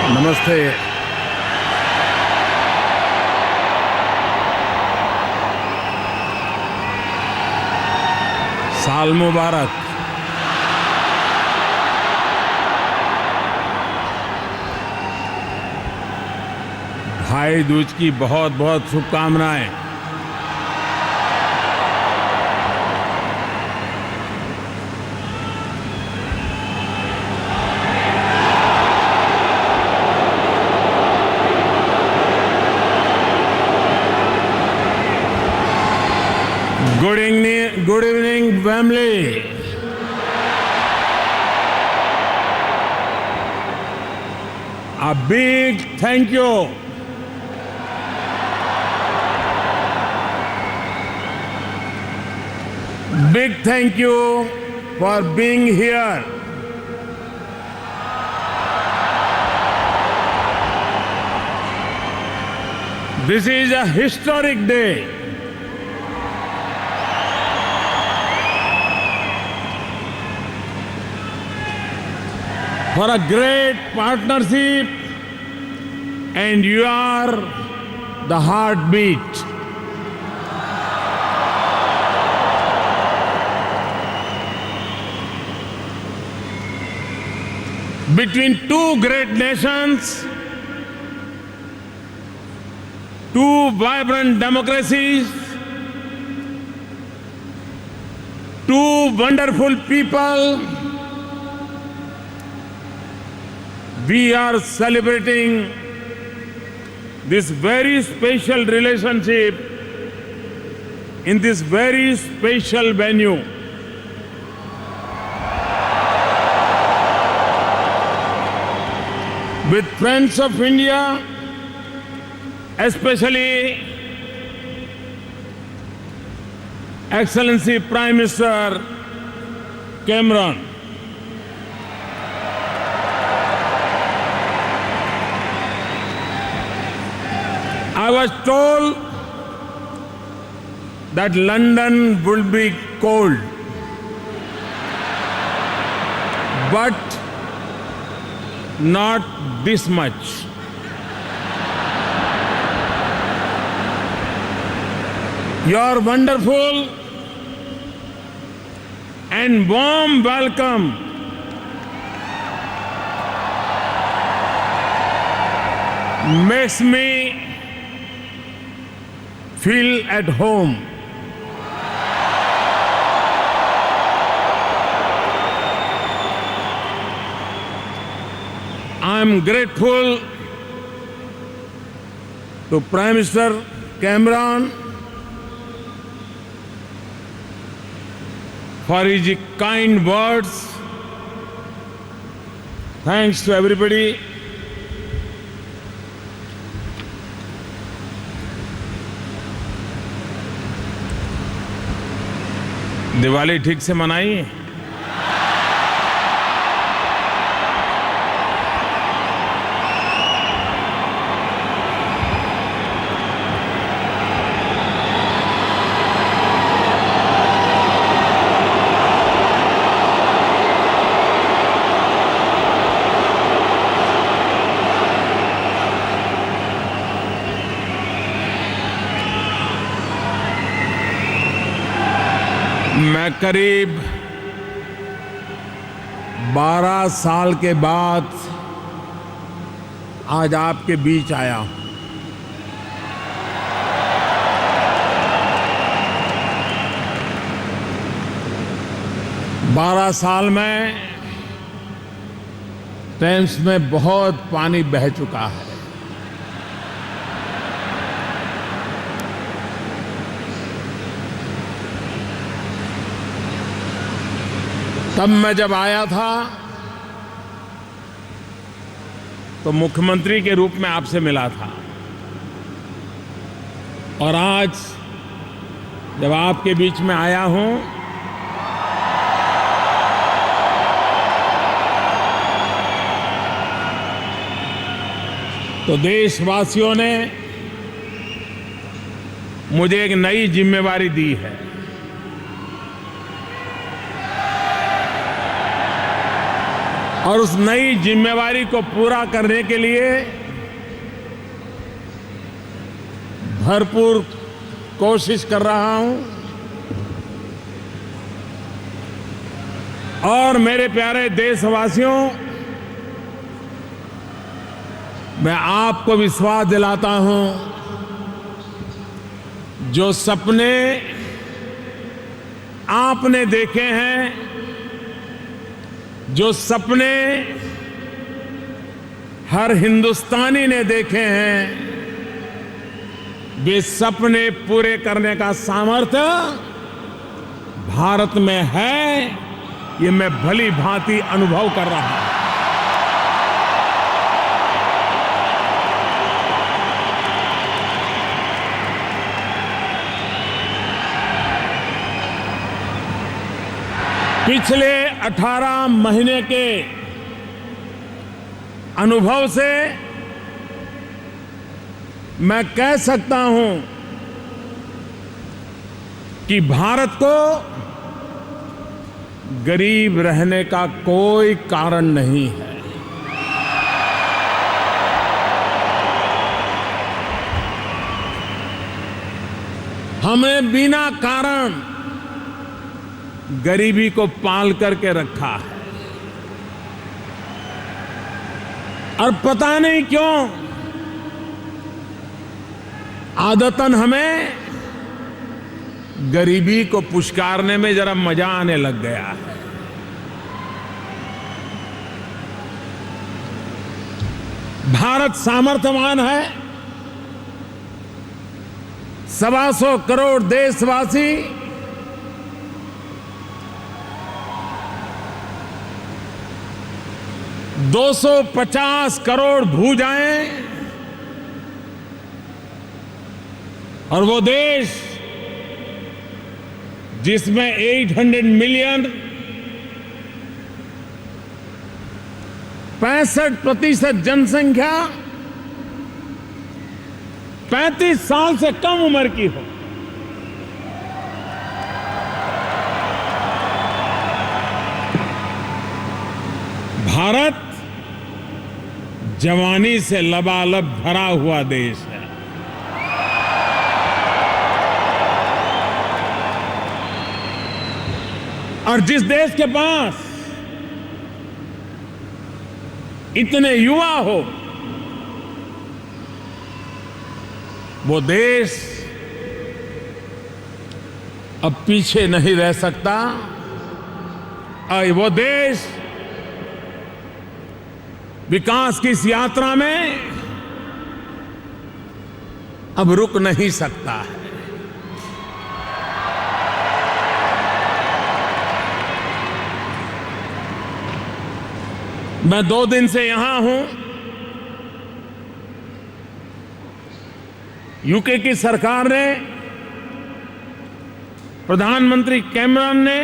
नमस्ते। साल मुबारक। भाई दूज की बहुत बहुत शुभकामनाएं। Good evening, family. A big thank you. Big thank you for being here. This is a historic day. For a great partnership, and you are the heartbeat. Between two great nations, two vibrant democracies, two wonderful people, we are celebrating this very special relationship in this very special venue. With friends of India, especially Excellency Prime Minister Cameron. I was told that London will be cold, but not this much. Your wonderful and warm welcome makes me feel at home. I am grateful to Prime Minister Cameron for his kind words. Thanks to everybody. Diwali ठीक से मनाई? मैं करीब 12 साल के बाद आज आपके बीच आया हूं। बारह साल में टेम्स में बहुत पानी बह चुका है। तब मैं जब आया था तो मुख्यमंत्री के रूप में आपसे मिला था, और आज जब आपके बीच में आया हूं तो देशवासियों ने मुझे एक नई जिम्मेवारी दी है। और उस नई जिम्मेवारी को पूरा करने के लिए भरपूर कोशिश कर रहा हूं। और मेरे प्यारे देशवासियों, मैं आपको विश्वास दिलाता हूं, जो सपने आपने देखे हैं, जो सपने हर हिंदुस्तानी ने देखे हैं, वे सपने पूरे करने का सामर्थ्य भारत में है, ये मैं भली भांति अनुभव कर रहा हूं। पिछले 18 महीने के अनुभव से मैं कह सकता हूं कि भारत को गरीब रहने का कोई कारण नहीं है। हमने बिना कारण गरीबी को पाल करके रखा है, और पता नहीं क्यों आदतन हमें गरीबी को पुचकारने में जरा मजा आने लग गया है। भारत सामर्थ्यवान है। 125 करोड़ देशवासी $250 करोड़ भुजाएं, और वो देश जिसमें 800 मिलियन 65% जनसंख्या 35 साल से कम उम्र की हो। भारत जवानी से लबालब भरा हुआ देश है। और जिस देश के पास इतने युवा हो, वो देश अब पीछे नहीं रह सकता, और वो देश विकास की इस यात्रा में अब रुक नहीं सकता है। मैं 2 दिन से यहां हूं। यूके की सरकार ने, प्रधानमंत्री कैमरन ने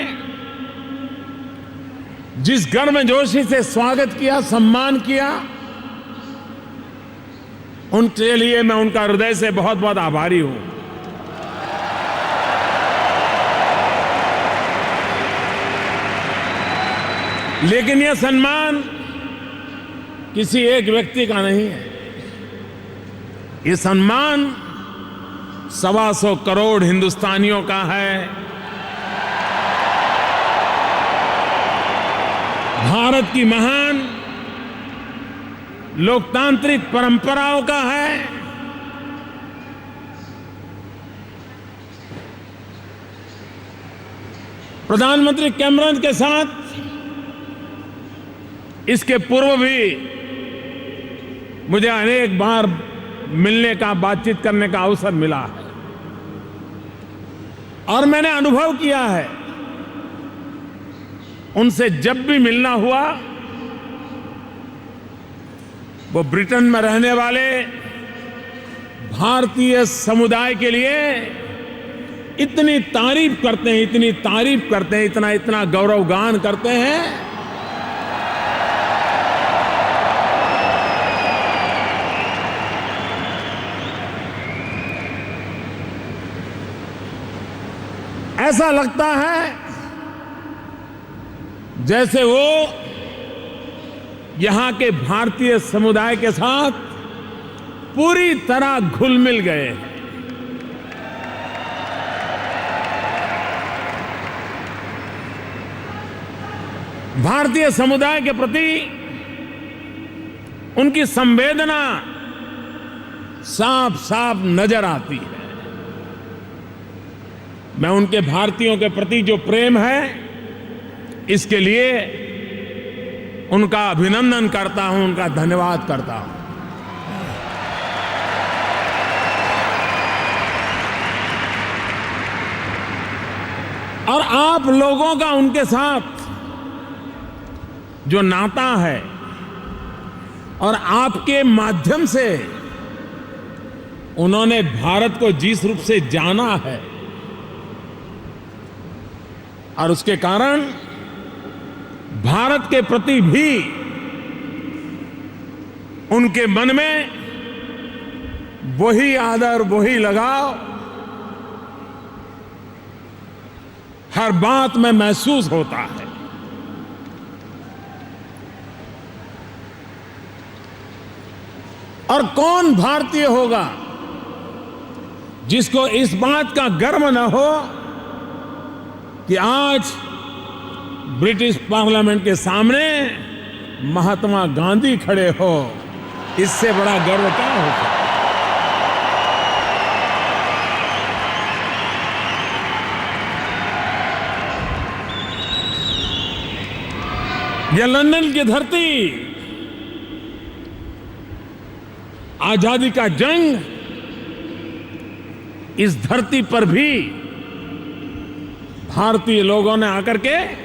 जिस गर्मजोशी से स्वागत किया, सम्मान किया, उनके लिए मैं उनका हृदय से बहुत बहुत आभारी हूं। लेकिन यह सम्मान किसी एक व्यक्ति का नहीं है। ये सम्मान 125 करोड़ हिंदुस्तानियों का है, भारत की महान लोकतांत्रिक परंपराओं का है, प्रधानमंत्री कैमरन के साथ इसके पूर्व भी मुझे अनेक बार मिलने का, बातचीत करने का अवसर मिला है, और मैंने अनुभव किया है, उनसे जब भी मिलना हुआ, वो ब्रिटेन में रहने वाले भारतीय समुदाय के लिए इतनी तारीफ करते हैं, इतनी तारीफ करते हैं, इतना इतना गौरवगान करते हैं। ऐसा लगता है जैसे वो यहां के भारतीय समुदाय के साथ पूरी तरह घुल मिल गए हैं। भारतीय समुदाय के प्रति उनकी संवेदना साफ साफ नजर आती है। मैं उनके भारतीयों के प्रति जो प्रेम है, इसके लिए उनका अभिनंदन करता हूं, उनका धन्यवाद करता हूं। और आप लोगों का उनके साथ जो नाता है और आपके माध्यम से उन्होंने भारत को जिस रूप से जाना है, और उसके कारण भारत के प्रति भी उनके मन में वही आदर, वही लगाव हर बात में महसूस होता है। और कौन भारतीय होगा जिसको इस बात का गर्व न हो कि आज ब्रिटिश पार्लियामेंट के सामने महात्मा गांधी खड़े हो। इससे बड़ा गर्व क्या होगा। यह लंदन की धरती, आजादी का जंग, इस धरती पर भी भारतीय लोगों ने आकर के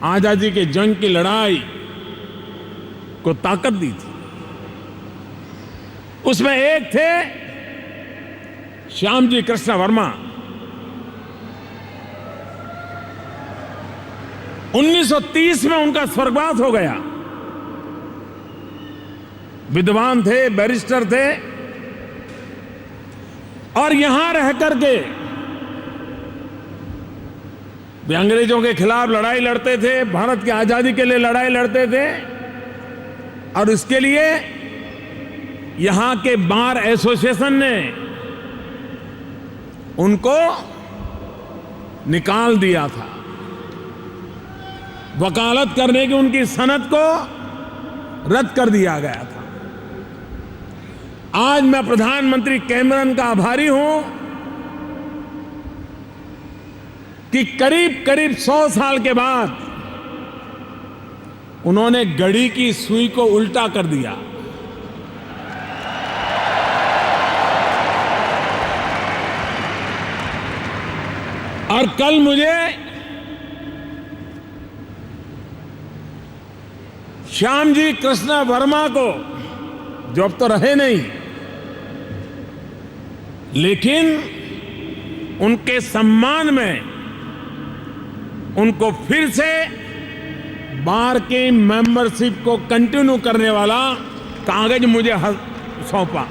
आजादी के जंग की लड़ाई को ताकत दी थी। उसमें एक थे श्यामजी कृष्ण वर्मा। 1930 में उनका स्वर्गवास हो गया। विद्वान थे, बैरिस्टर थे, और यहां रह करके वे अंग्रेजों के खिलाफ लड़ाई लड़ते थे, भारत की आजादी के लिए लड़ाई लड़ते थे। और इसके लिए यहां के बार एसोसिएशन ने उनको निकाल दिया था। वकालत करने की उनकी सनद को रद्द कर दिया गया था। आज मैं प्रधानमंत्री कैमरन का आभारी हूं कि करीब करीब 100 साल के बाद उन्होंने घड़ी की सुई को उल्टा कर दिया। और कल मुझे श्यामजी कृष्ण वर्मा को, जो अब तो रहे नहीं, लेकिन उनके सम्मान में उनको फिर से बार की मेंबरशिप को कंटिन्यू करने वाला कागज मुझे सौंपा।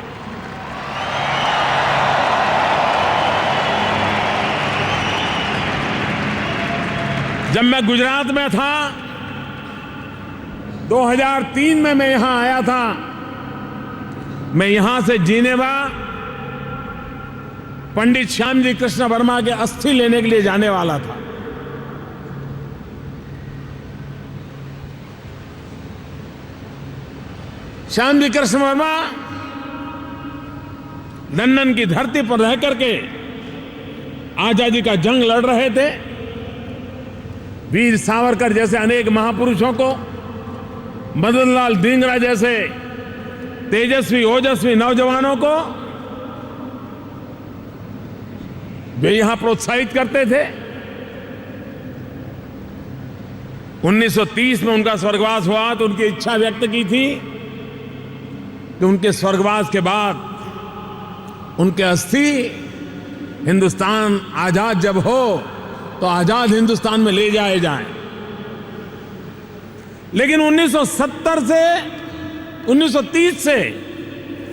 जब मैं गुजरात में था, 2003 में मैं यहां आया था, मैं यहां से जिनेवा पंडित श्यामजी कृष्ण वर्मा के अस्थि लेने के लिए जाने वाला था। श्यामजी कृष्ण वर्मा लंदन की धरती पर रह करके आजादी का जंग लड़ रहे थे। वीर सावरकर जैसे अनेक महापुरुषों को, मदनलाल धिंगरा जैसे तेजस्वी ओजस्वी नौजवानों को वे यहां प्रोत्साहित करते थे। 1930 में उनका स्वर्गवास हुआ तो उनकी इच्छा व्यक्त की थी कि उनके स्वर्गवास के बाद उनके अस्थि हिंदुस्तान आजाद जब हो तो आजाद हिंदुस्तान में ले जाए जाएं। लेकिन 1930 से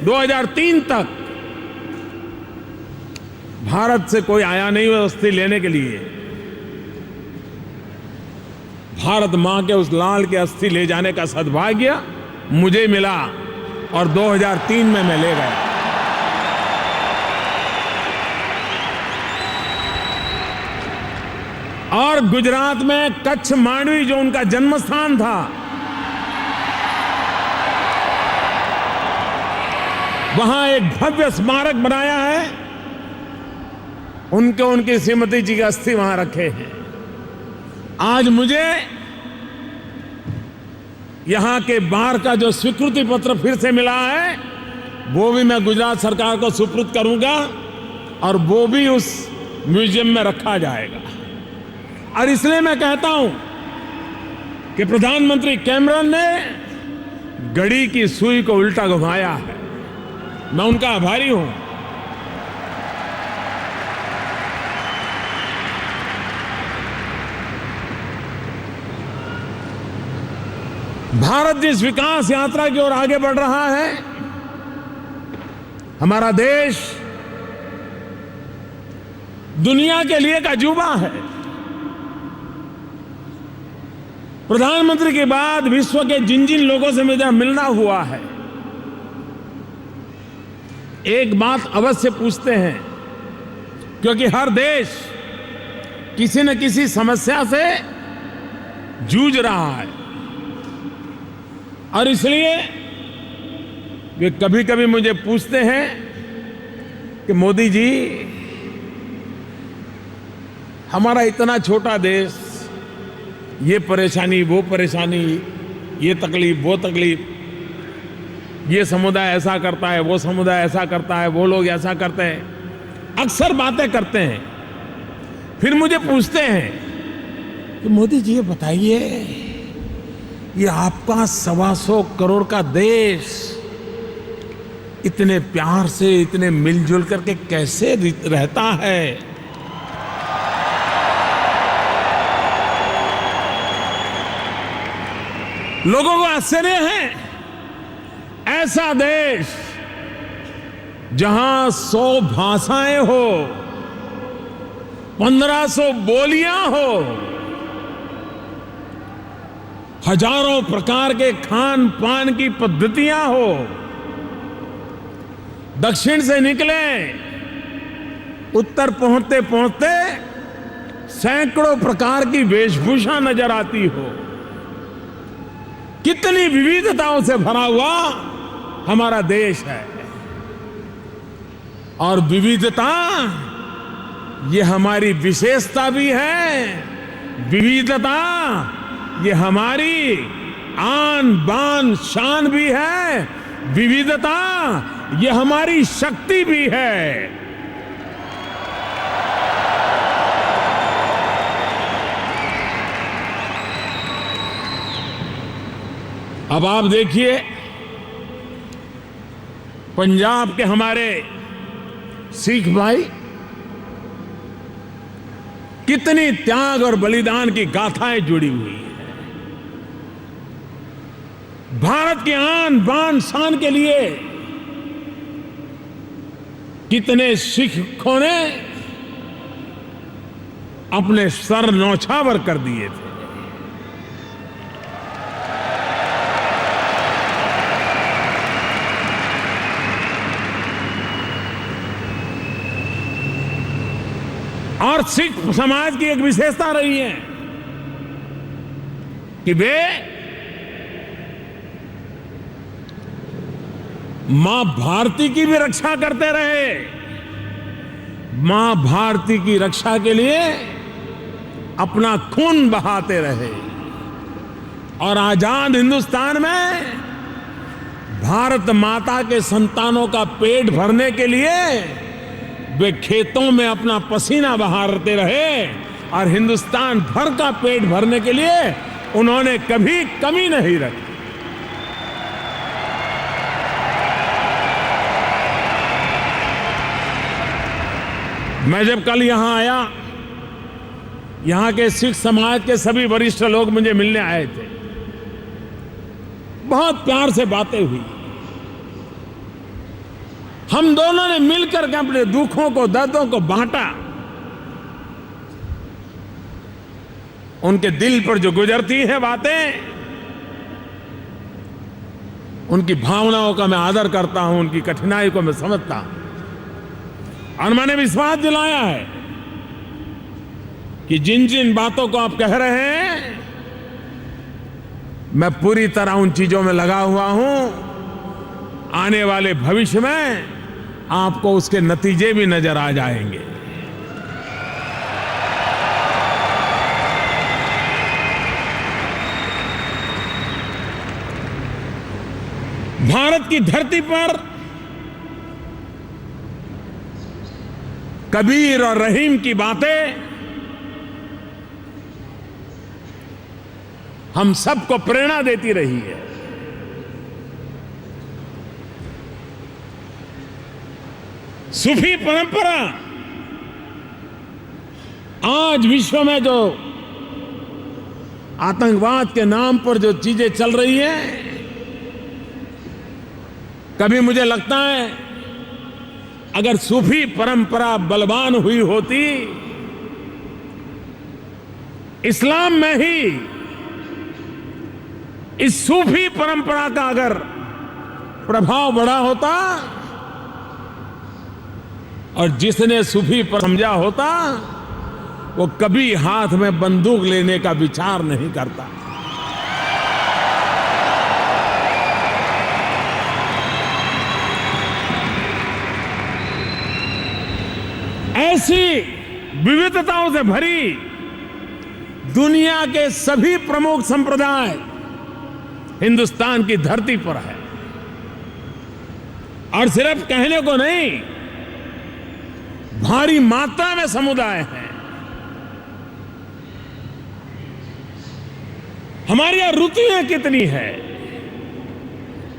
2003 तक भारत से कोई आया नहीं अस्थि लेने के लिए। भारत मां के उस लाल के अस्थि ले जाने का सद्भाग्य मुझे मिला और 2003 में मैं ले गया। और गुजरात में कच्छ मांडवी जो उनका जन्म स्थान था, वहां एक भव्य स्मारक बनाया है। उनकी श्रीमती जी की अस्थि वहां रखे हैं। आज मुझे यहां के बार का जो स्वीकृति पत्र फिर से मिला है, वो भी मैं गुजरात सरकार को सुपुर्द करूंगा और वो भी उस म्यूजियम में रखा जाएगा। और इसलिए मैं कहता हूं कि प्रधानमंत्री कैमरन ने घड़ी की सुई को उल्टा घुमाया है। मैं उनका आभारी हूं। भारत जिस विकास यात्रा की ओर आगे बढ़ रहा है, हमारा देश दुनिया के लिए एक अजूबा है। प्रधानमंत्री के बाद विश्व के जिन जिन लोगों से मुझे मिलना हुआ है, एक बात अवश्य पूछते हैं, क्योंकि हर देश किसी न किसी समस्या से जूझ रहा है और इसलिए वे कभी कभी मुझे पूछते हैं कि मोदी जी, हमारा इतना छोटा देश, ये परेशानी वो परेशानी, ये तकलीफ वो तकलीफ, ये समुदाय ऐसा करता है, वो समुदाय ऐसा करता है, वो लोग ऐसा करते हैं। अक्सर बातें करते हैं, फिर मुझे पूछते हैं कि मोदी जी ये बताइए, ये आपका 125 करोड़ का देश इतने प्यार से, इतने मिलजुल करके कैसे रहता है? लोगों को आश्चर्य है, ऐसा देश जहां 100 भाषाएं हो, 1500 बोलियां हो, हजारों प्रकार के खान पान की पद्धतियां हो, दक्षिण से निकले उत्तर पहुंचते पहुंचते सैकड़ों प्रकार की वेशभूषा नजर आती हो, कितनी विविधताओं से भरा हुआ हमारा देश है। और विविधता ये हमारी विशेषता भी है, विविधता ये हमारी आन बान शान भी है, विविधता ये हमारी शक्ति भी है। अब आप देखिए, पंजाब के हमारे सिख भाई कितनी त्याग और बलिदान की गाथाएं जुड़ी हुई है। भारत की आन बान शान के लिए कितने सिखों ने अपने सर न्यौछावर कर दिए थे। और सिख समाज की एक विशेषता रही है कि वे मां भारती की भी रक्षा करते रहे। मां भारती की रक्षा के लिए अपना खून बहाते रहे और आजाद हिंदुस्तान में भारत माता के संतानों का पेट भरने के लिए वे खेतों में अपना पसीना बहाते रहे और हिंदुस्तान भर का पेट भरने के लिए उन्होंने कभी कमी नहीं रखी। मैं जब कल यहां आया, यहां के सिख समाज के सभी वरिष्ठ लोग मुझे मिलने आए थे। बहुत प्यार से बातें हुई। हम दोनों ने मिलकर के अपने दुखों को, दर्दों को बांटा। उनके दिल पर जो गुजरती हैं बातें, उनकी भावनाओं का मैं आदर करता हूं, उनकी कठिनाई को मैं समझता हूं। और मैंने विश्वास दिलाया है कि जिन जिन बातों को आप कह रहे हैं, मैं पूरी तरह उन चीजों में लगा हुआ हूं। आने वाले भविष्य में आपको उसके नतीजे भी नजर आ जाएंगे। भारत की धरती पर कबीर और रहीम की बातें हम सबको प्रेरणा देती रही है। सूफी परंपरा आज विश्व में जो आतंकवाद के नाम पर जो चीजें चल रही हैं, कभी मुझे लगता है अगर सूफी परंपरा बलवान हुई होती, इस्लाम में ही इस सूफी परंपरा का अगर प्रभाव बढ़ा होता और जिसने सूफी पर समझा होता, वो कभी हाथ में बंदूक लेने का विचार नहीं करता। ऐसी विविधताओं से भरी दुनिया के सभी प्रमुख संप्रदाय हिंदुस्तान की धरती पर है। और सिर्फ कहने को नहीं, भारी मात्रा में समुदाय हैं। हमारे यहां रुचियां कितनी है,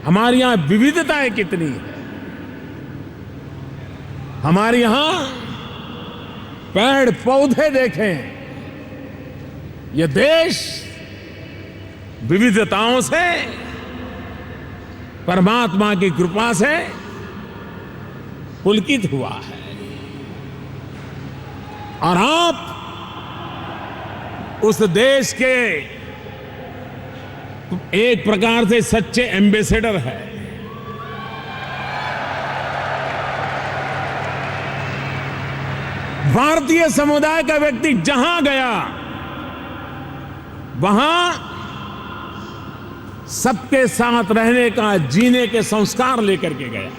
हमारे यहां विविधताएं कितनी है। हमारे यहां पेड़ पौधे देखें, यह देश विविधताओं से, परमात्मा की कृपा से पुलकित हुआ है। और आप उस देश के एक प्रकार से सच्चे एम्बेसडर हैं। भारतीय समुदाय का व्यक्ति जहां गया, वहां सबके साथ रहने का, जीने के संस्कार लेकर के गया।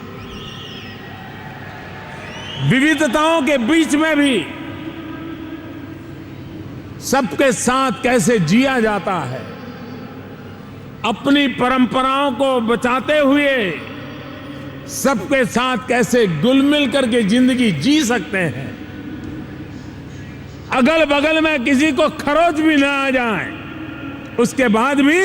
विविधताओं के बीच में भी सबके साथ कैसे जिया जाता है, अपनी परंपराओं को बचाते हुए सबके साथ कैसे घुल मिल करके जिंदगी जी सकते हैं। अगल बगल में किसी को खरोच भी ना आ जाए, उसके बाद भी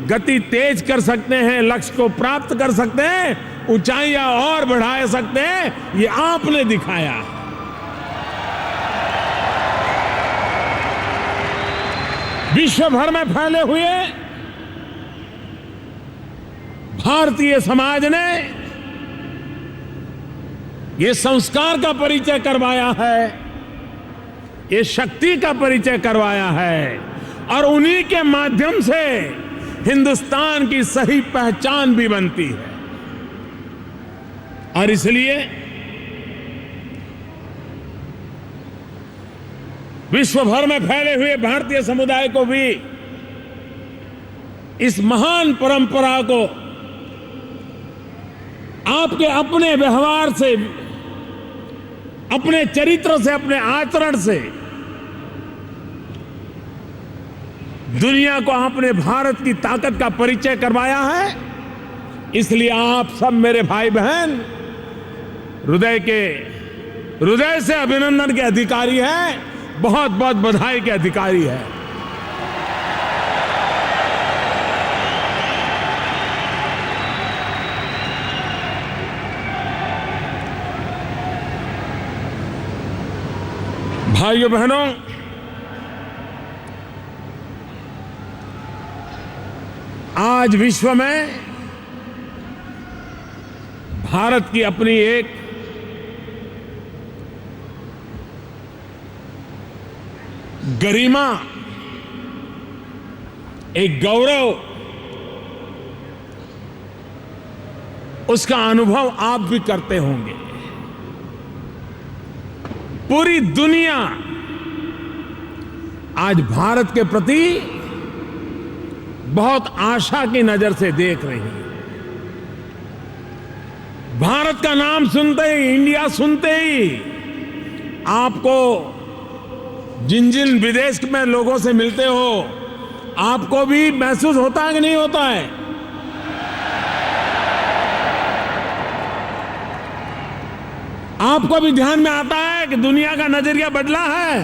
गति तेज कर सकते हैं, लक्ष्य को प्राप्त कर सकते हैं, ऊंचाइयां और बढ़ा सकते हैं। ये आपने दिखाया। विश्व भर में फैले हुए भारतीय समाज ने ये संस्कार का परिचय करवाया है, ये शक्ति का परिचय करवाया है, और उन्हीं के माध्यम से हिंदुस्तान की सही पहचान भी बनती है। और इसलिए विश्व भर में फैले हुए भारतीय समुदाय को भी इस महान परंपरा को आपके अपने व्यवहार से, अपने चरित्र से, अपने आचरण से दुनिया को आपने भारत की ताकत का परिचय करवाया है। इसलिए आप सब मेरे भाई बहन हृदय से अभिनंदन के अधिकारी हैं, बहुत बहुत बधाई के अधिकारी हैं। भाइयों बहनों, आज विश्व में भारत की अपनी एक गरिमा एक गौरव, उसका अनुभव आप भी करते होंगे। पूरी दुनिया आज भारत के प्रति बहुत आशा की नजर से देख रही है। भारत का नाम सुनते ही, इंडिया सुनते ही आपको जिन जिन विदेश में लोगों से मिलते हो, आपको भी महसूस होता है कि नहीं होता है? आपको भी ध्यान में आता है कि दुनिया का नजरिया बदला है।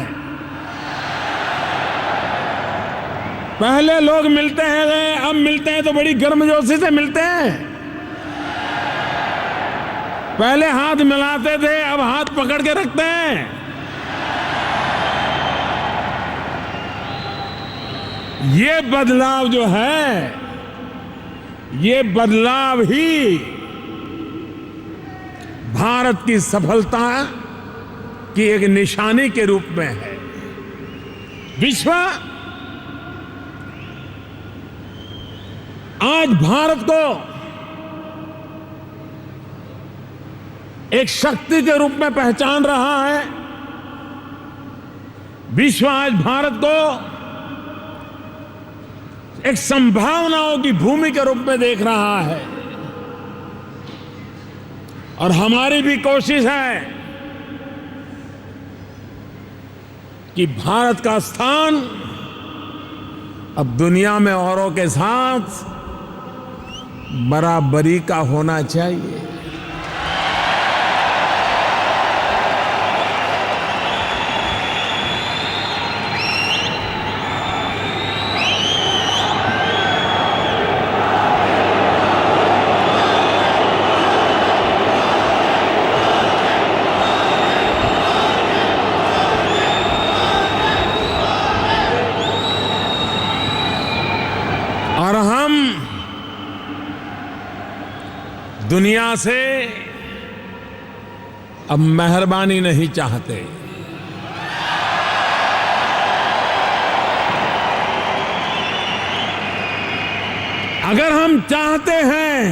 पहले लोग मिलते हैं, अब मिलते हैं तो बड़ी गर्मजोशी से मिलते हैं। पहले हाथ मिलाते थे, अब हाथ पकड़ के रखते हैं। ये बदलाव जो है, ये बदलाव ही भारत की सफलता की एक निशानी के रूप में है। विश्व आज भारत को एक शक्ति के रूप में पहचान रहा है। विश्व आज भारत को एक संभावनाओं की भूमि के रूप में देख रहा है। और हमारी भी कोशिश है कि भारत का स्थान अब दुनिया में औरों के साथ बराबरी का होना चाहिए। और हम दुनिया से अब मेहरबानी नहीं चाहते। अगर हम चाहते हैं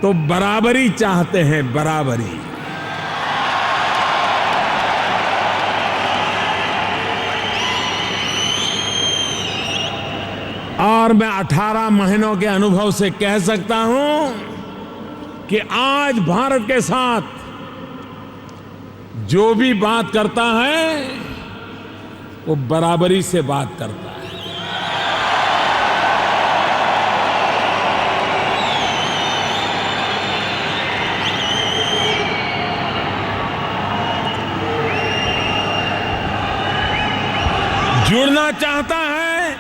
तो बराबरी चाहते हैं, बराबरी। और मैं 18 महीनों के अनुभव से कह सकता हूं कि आज भारत के साथ जो भी बात करता है वो बराबरी से बात करता है। जुड़ना चाहता है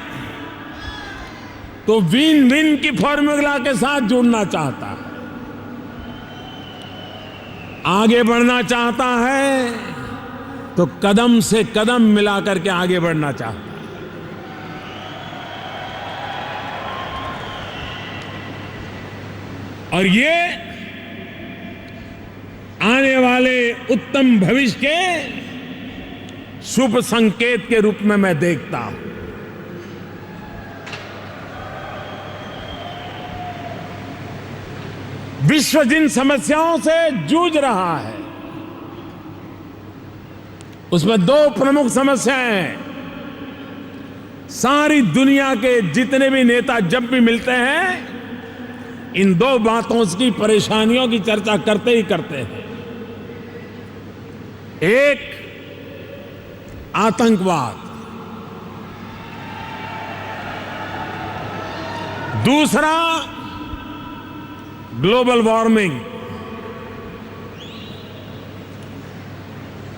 तो विन विन की फॉर्मूला के साथ जुड़ना चाहता है। आगे बढ़ना चाहता है तो कदम से कदम मिला करके आगे बढ़ना चाहता है। और ये आने वाले उत्तम भविष्य के शुभ संकेत के रूप में मैं देखता हूं। विश्व जिन समस्याओं से जूझ रहा है उसमें दो प्रमुख समस्याएं हैं। सारी दुनिया के जितने भी नेता जब भी मिलते हैं इन दो बातों की, परेशानियों की चर्चा करते ही करते हैं। एक आतंकवाद, दूसरा ग्लोबल वार्मिंग।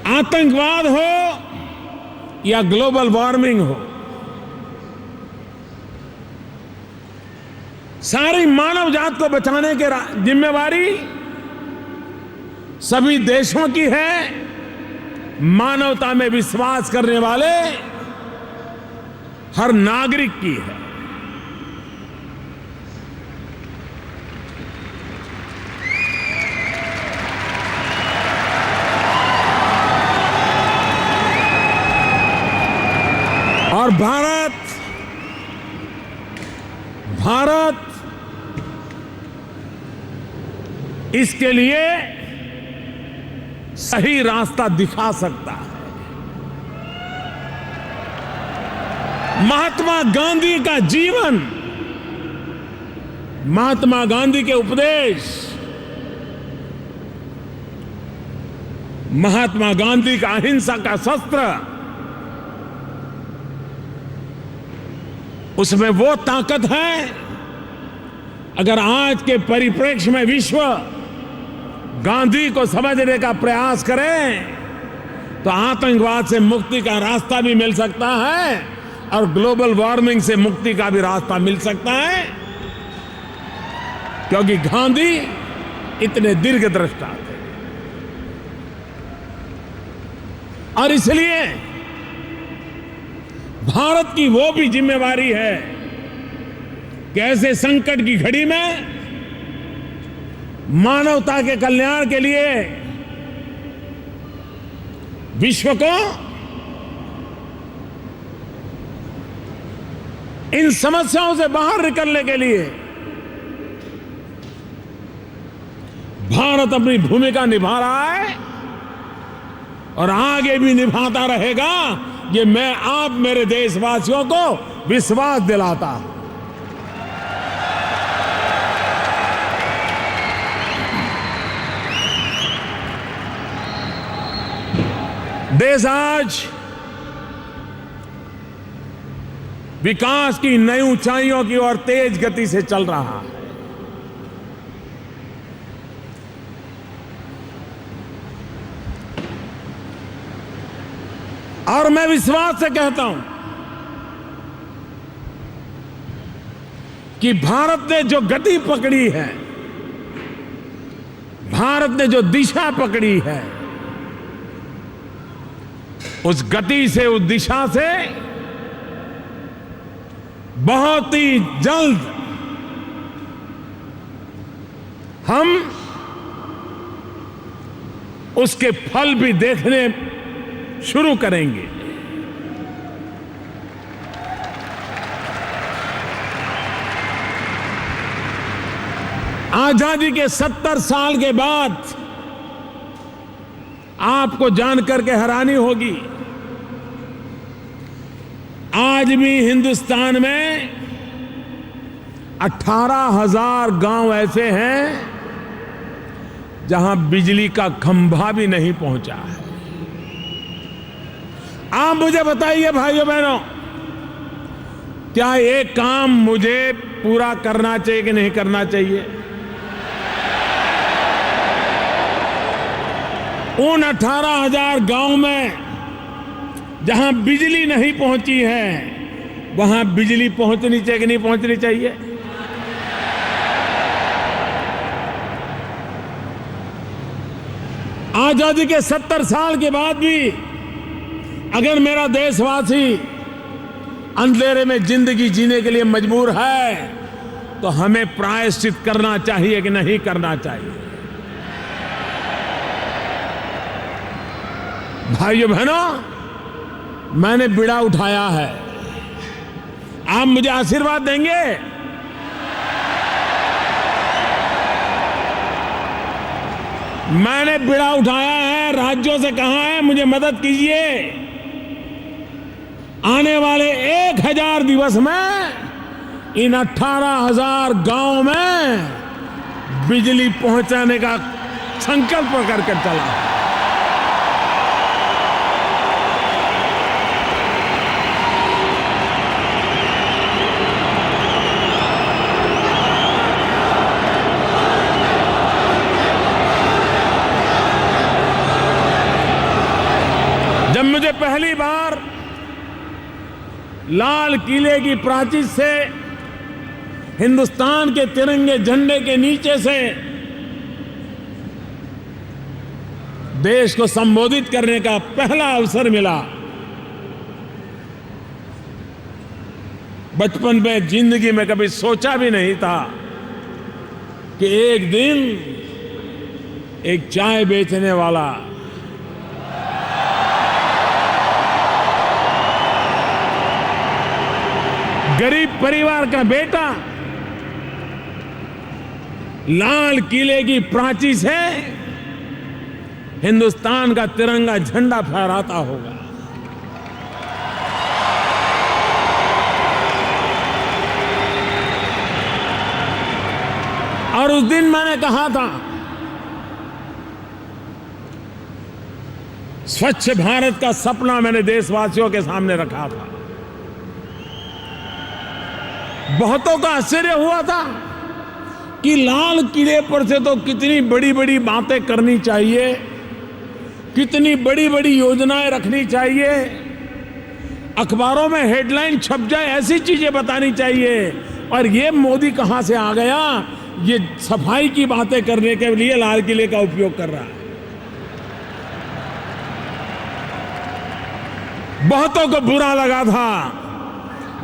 आतंकवाद हो या ग्लोबल वार्मिंग हो, सारी मानव जात को बचाने की जिम्मेवारी सभी देशों की है, मानवता में विश्वास करने वाले हर नागरिक की है। और भारत भारत इसके लिए सही रास्ता दिखा सकता है। महात्मा गांधी का जीवन, महात्मा गांधी के उपदेश, महात्मा गांधी का अहिंसा का शस्त्र, उसमें वो ताकत है। अगर आज के परिप्रेक्ष्य में विश्व गांधी को समझने का प्रयास करें तो आतंकवाद से मुक्ति का रास्ता भी मिल सकता है और ग्लोबल वार्मिंग से मुक्ति का भी रास्ता मिल सकता है, क्योंकि गांधी इतने दीर्घदृष्टा थे। और इसलिए भारत की वो भी जिम्मेवारी है कि ऐसे संकट की घड़ी में मानवता के कल्याण के लिए विश्व को इन समस्याओं से बाहर निकलने के लिए भारत अपनी भूमिका निभा रहा है और आगे भी निभाता रहेगा। ये मैं आप मेरे देशवासियों को विश्वास दिलाता हूं। देश आज विकास की नई ऊंचाइयों की ओर तेज गति से चल रहा है। और मैं विश्वास से कहता हूं कि भारत ने जो गति पकड़ी है, भारत ने जो दिशा पकड़ी है, उस गति से, उस दिशा से बहुत ही जल्द हम उसके फल भी देखने शुरू करेंगे। आजादी के 70 साल के बाद आपको जानकर के हैरानी होगी, आज भी हिंदुस्तान में 18,000 गांव ऐसे हैं जहां बिजली का खंभा भी नहीं पहुंचा है। आप मुझे बताइए भाइयों बहनों, क्या ये काम मुझे पूरा करना चाहिए कि नहीं करना चाहिए? उन 18,000 गांव में जहां बिजली नहीं पहुंची है, वहां बिजली पहुंचनी चाहिए कि नहीं पहुंचनी चाहिए? आजादी के 70 साल के बाद भी अगर मेरा देशवासी अंधेरे में जिंदगी जीने के लिए मजबूर है तो हमें प्रायश्चित करना चाहिए कि नहीं करना चाहिए? भाइयों बहनों, मैंने बीड़ा उठाया है, आप मुझे आशीर्वाद देंगे? मैंने बीड़ा उठाया है, राज्यों से कहा है मुझे मदद कीजिए। आने वाले 1000 दिवस में इन 18,000 गांव में बिजली पहुंचाने का संकल्प करके चला। जब मुझे पहली बार लाल किले की प्राचीर से हिंदुस्तान के तिरंगे झंडे के नीचे से देश को संबोधित करने का पहला अवसर मिला, बचपन में जिंदगी में कभी सोचा भी नहीं था कि एक दिन एक चाय बेचने वाला, गरीब परिवार का बेटा लाल किले की प्राची से हिंदुस्तान का तिरंगा झंडा फहराता होगा। और उस दिन मैंने कहा था, स्वच्छ भारत का सपना मैंने देशवासियों के सामने रखा था। बहुतों का आश्चर्य हुआ था कि लाल किले पर से तो कितनी बड़ी बड़ी बातें करनी चाहिए, कितनी बड़ी बड़ी योजनाएं रखनी चाहिए, अखबारों में हेडलाइन छप जाए ऐसी चीजें बतानी चाहिए, और ये मोदी कहां से आ गया, ये सफाई की बातें करने के लिए लाल किले का उपयोग कर रहा है। बहुतों को बुरा लगा था,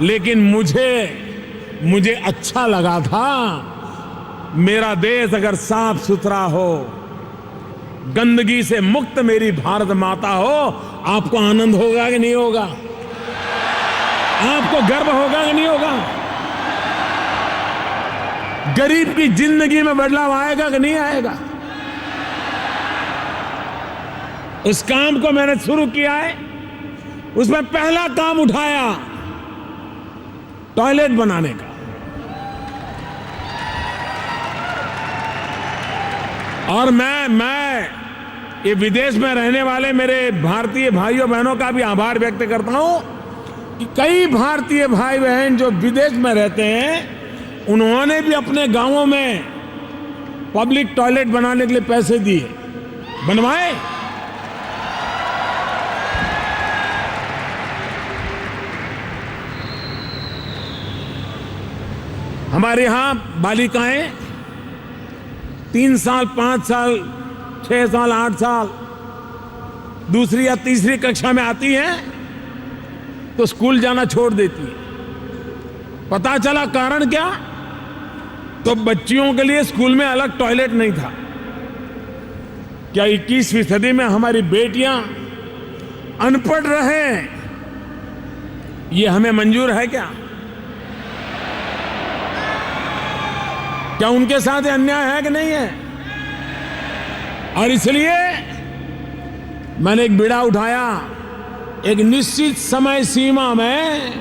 लेकिन मुझे अच्छा लगा था। मेरा देश अगर साफ सुथरा हो, गंदगी से मुक्त मेरी भारत माता हो, आपको आनंद होगा कि नहीं होगा? आपको गर्व होगा कि नहीं होगा? गरीब की जिंदगी में बदलाव आएगा कि नहीं आएगा? उस काम को मैंने शुरू किया है। उसमें पहला काम उठाया टॉयलेट बनाने का। और मैं ये विदेश में रहने वाले मेरे भारतीय भाइयों बहनों का भी आभार व्यक्त करता हूं कि कई भारतीय भाई बहन जो विदेश में रहते हैं, उन्होंने भी अपने गांवों में पब्लिक टॉयलेट बनाने के लिए पैसे दिए, बनवाए। हमारे यहां बालिकाएं 3 साल, 5 साल, 6 साल, 8 साल, दूसरी या तीसरी कक्षा में आती हैं तो स्कूल जाना छोड़ देती है। पता चला कारण क्या? तो बच्चियों के लिए स्कूल में अलग टॉयलेट नहीं था। क्या 21वीं सदी में हमारी बेटियां अनपढ़ रहे, ये हमें मंजूर है क्या? क्या उनके साथ अन्याय है कि नहीं है? और इसलिए मैंने एक बीड़ा उठाया, एक निश्चित समय सीमा में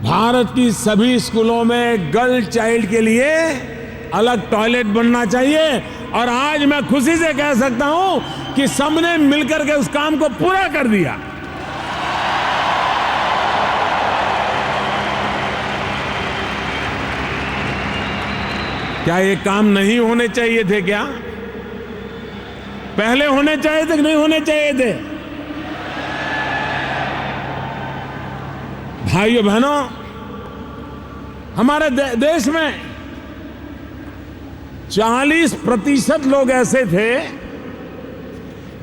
भारत की सभी स्कूलों में गर्ल चाइल्ड के लिए अलग टॉयलेट बनना चाहिए। और आज मैं खुशी से कह सकता हूं कि सबने मिलकर के उस काम को पूरा कर दिया। क्या ये काम नहीं होने चाहिए थे? क्या पहले होने चाहिए थे कि नहीं होने चाहिए थे? भाइयों बहनों, हमारे देश में 40% लोग ऐसे थे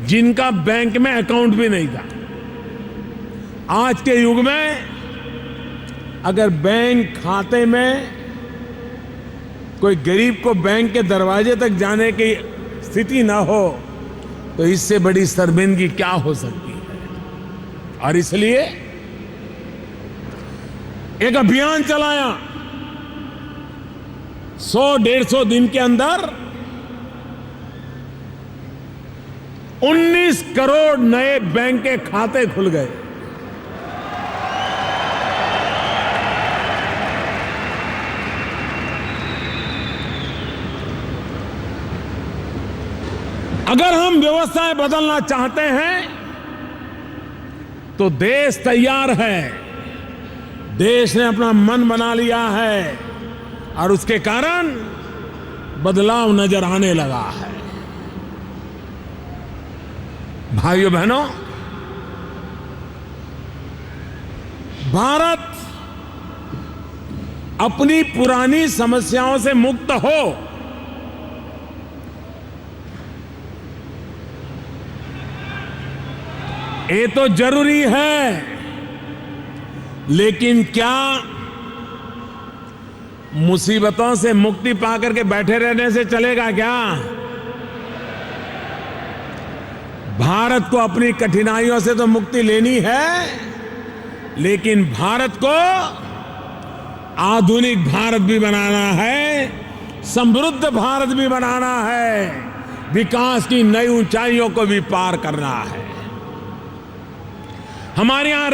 जिनका बैंक में अकाउंट भी नहीं था। आज के युग में अगर बैंक खाते में कोई गरीब को बैंक के दरवाजे तक जाने की स्थिति ना हो तो इससे बड़ी शर्मिंदगी क्या हो सकती है। और इसलिए एक अभियान चलाया। 100-150 दिन के अंदर 19 करोड़ नए बैंक के खाते खुल गए। अगर हम व्यवस्थाएं बदलना चाहते हैं तो देश तैयार है। देश ने अपना मन बना लिया है और उसके कारण बदलाव नजर आने लगा है। भाइयों बहनों, भारत अपनी पुरानी समस्याओं से मुक्त हो, ये तो जरूरी है, लेकिन क्या मुसीबतों से मुक्ति पाकर के बैठे रहने से चलेगा क्या? भारत को अपनी कठिनाइयों से तो मुक्ति लेनी है, लेकिन भारत को आधुनिक भारत भी बनाना है, समृद्ध भारत भी बनाना है, विकास की नई ऊंचाइयों को भी पार करना है। हमारे यहां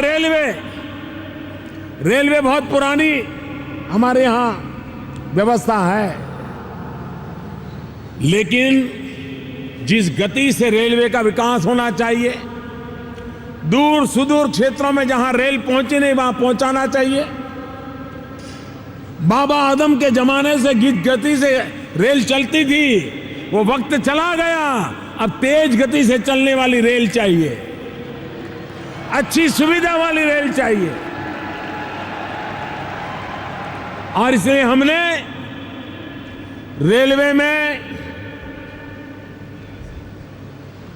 रेलवे बहुत पुरानी हमारे यहां व्यवस्था है, लेकिन जिस गति से रेलवे का विकास होना चाहिए, दूर सुदूर क्षेत्रों में जहां रेल पहुंची नहीं वहां पहुंचाना चाहिए। बाबा आदम के जमाने से जिस गति से रेल चलती थी वो वक्त चला गया। अब तेज गति से चलने वाली रेल चाहिए, अच्छी सुविधा वाली रेल चाहिए। और इसलिए हमने रेलवे में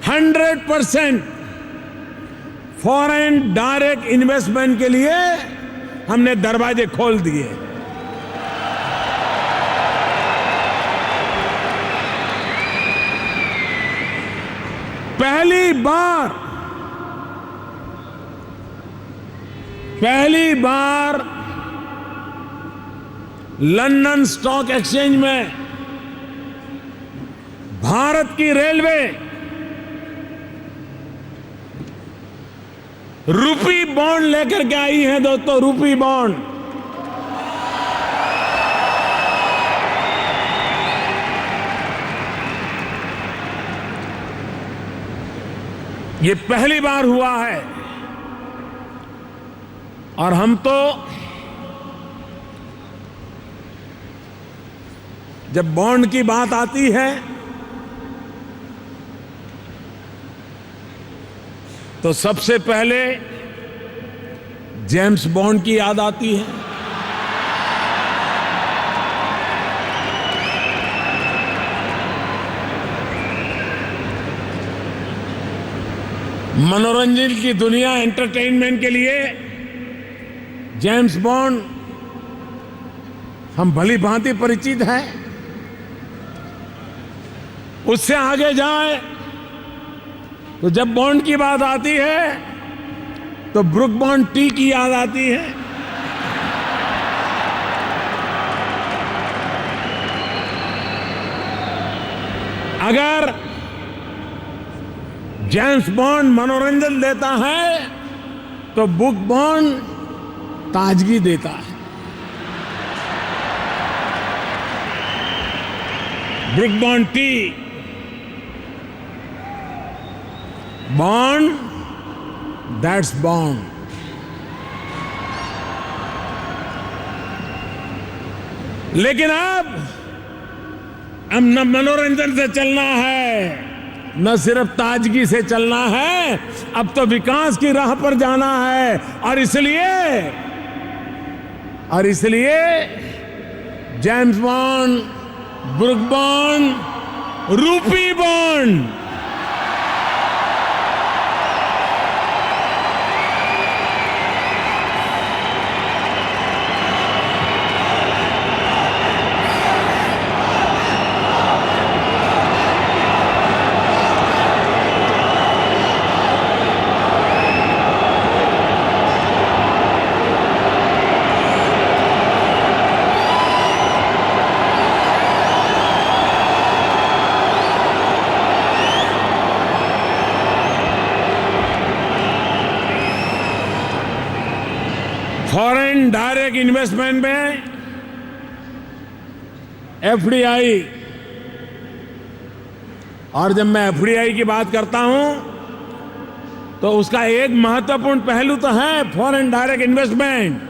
100% फॉरेन डायरेक्ट इन्वेस्टमेंट के लिए हमने दरवाजे खोल दिए। पहली बार लंदन स्टॉक एक्सचेंज में भारत की रेलवे रूपी बॉन्ड लेकर के आई है दोस्तों, रूपी बॉन्ड। ये पहली बार हुआ है और हम तो जब बॉन्ड की बात आती है तो सबसे पहले जेम्स बॉन्ड की याद आती है। मनोरंजन की दुनिया, एंटरटेनमेंट के लिए जेम्स बॉन्ड हम भली भांति परिचित हैं। उससे आगे जाए तो जब बॉन्ड की बात आती है तो ब्रुक बॉन्ड टी की याद आती है। अगर जेम्स बॉन्ड मनोरंजन देता है तो ब्रुक बॉन्ड ताजगी देता है। Book Bond tea, bond that's bond. लेकिन अब न मनोरंजन से चलना है, न सिर्फ ताजगी से चलना है, अब तो विकास की राह पर जाना है। और इसलिए जेम्स बॉन्ड, ब्रुक बॉन्ड, रूपी बॉन्ड। फॉरेन डायरेक्ट इन्वेस्टमेंट में एफडीआई, और जब मैं एफडीआई की बात करता हूं तो उसका एक महत्वपूर्ण पहलू तो है फॉरेन डायरेक्ट इन्वेस्टमेंट,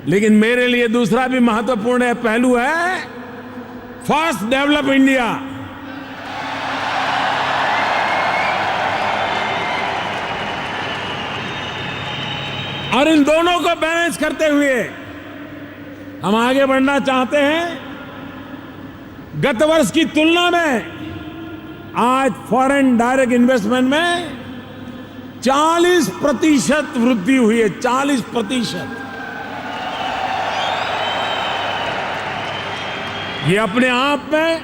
लेकिन मेरे लिए दूसरा भी महत्वपूर्ण पहलू है फास्ट डेवलप इंडिया। और इन दोनों को बैलेंस करते हुए हम आगे बढ़ना चाहते हैं। गत वर्ष की तुलना में आज फॉरेन डायरेक्ट इन्वेस्टमेंट में 40% वृद्धि हुई है, 40%। ये अपने आप में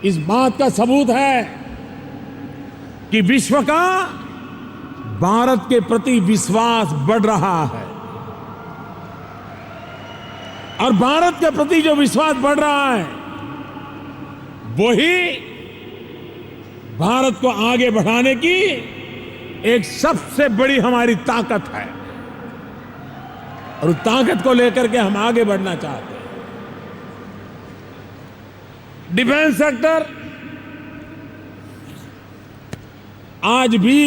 इस बात का सबूत है कि विश्व का भारत के प्रति विश्वास बढ़ रहा है। और भारत के प्रति जो विश्वास बढ़ रहा है वही भारत को आगे बढ़ाने की एक सबसे बड़ी हमारी ताकत है और उस ताकत को लेकर के हम आगे बढ़ना चाहते हैं। डिफेंस सेक्टर आज भी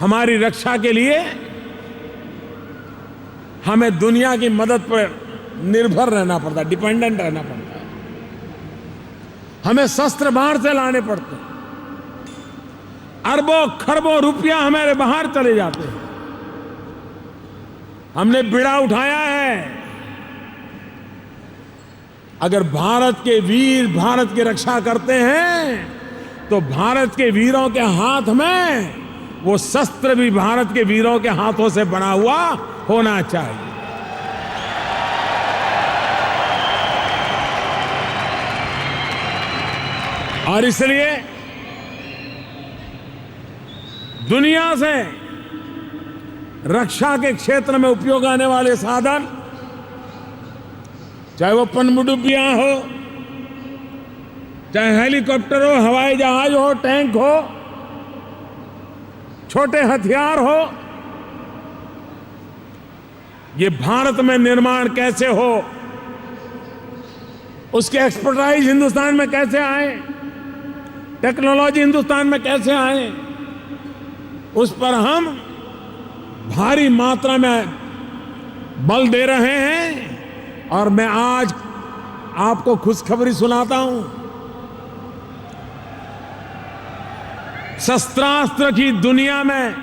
हमारी रक्षा के लिए हमें दुनिया की मदद पर निर्भर रहना पड़ता है, डिपेंडेंट रहना पड़ता है। हमें शस्त्र बाहर से लाने पड़ते हैं, अरबों खरबों रुपया हमारे बाहर चले जाते हैं। हमने बीड़ा उठाया है। अगर भारत के वीर भारत की रक्षा करते हैं तो भारत के वीरों के हाथ में वो शस्त्र भी भारत के वीरों के हाथों से बना हुआ होना चाहिए। और इसलिए दुनिया से रक्षा के क्षेत्र में उपयोग आने वाले साधन, चाहे वो पनडुब्बियां हो, चाहे हेलीकॉप्टर हो, हवाई जहाज हो, टैंक हो, छोटे हथियार हो, ये भारत में निर्माण कैसे हो, उसके एक्सपर्टाइज हिंदुस्तान में कैसे आए, टेक्नोलॉजी हिंदुस्तान में कैसे आए, उस पर हम भारी मात्रा में बल दे रहे हैं। और मैं आज आपको खुशखबरी सुनाता हूं। शस्त्रास्त्र की दुनिया में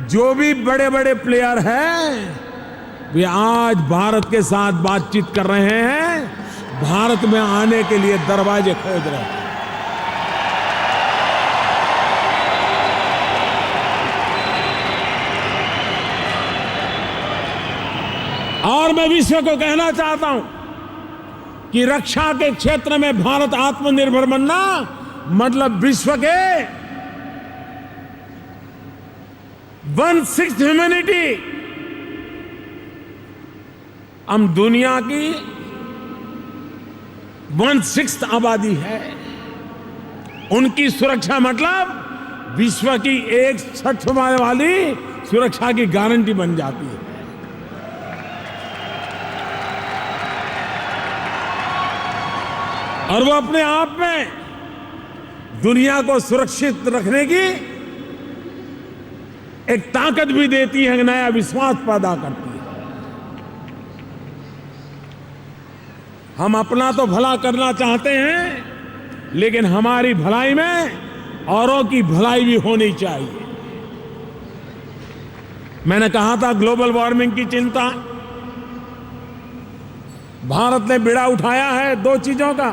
जो भी बड़े बड़े प्लेयर हैं वे आज भारत के साथ बातचीत कर रहे हैं, भारत में आने के लिए दरवाजे खोज रहे हैं। और मैं विश्व को कहना चाहता हूं कि रक्षा के क्षेत्र में भारत आत्मनिर्भर बनना मतलब विश्व के 1/6 ह्यूमैनिटी, हम दुनिया की 1/6 आबादी है, उनकी सुरक्षा मतलब विश्व की 1/6 वाली सुरक्षा की गारंटी बन जाती है। और वो अपने आप में दुनिया को सुरक्षित रखने की एक ताकत भी देती है, नया विश्वास पैदा करती है। हम अपना तो भला करना चाहते हैं, लेकिन हमारी भलाई में औरों की भलाई भी होनी चाहिए। मैंने कहा था ग्लोबल वार्मिंग की चिंता, भारत ने बीड़ा उठाया है 2 चीजों का।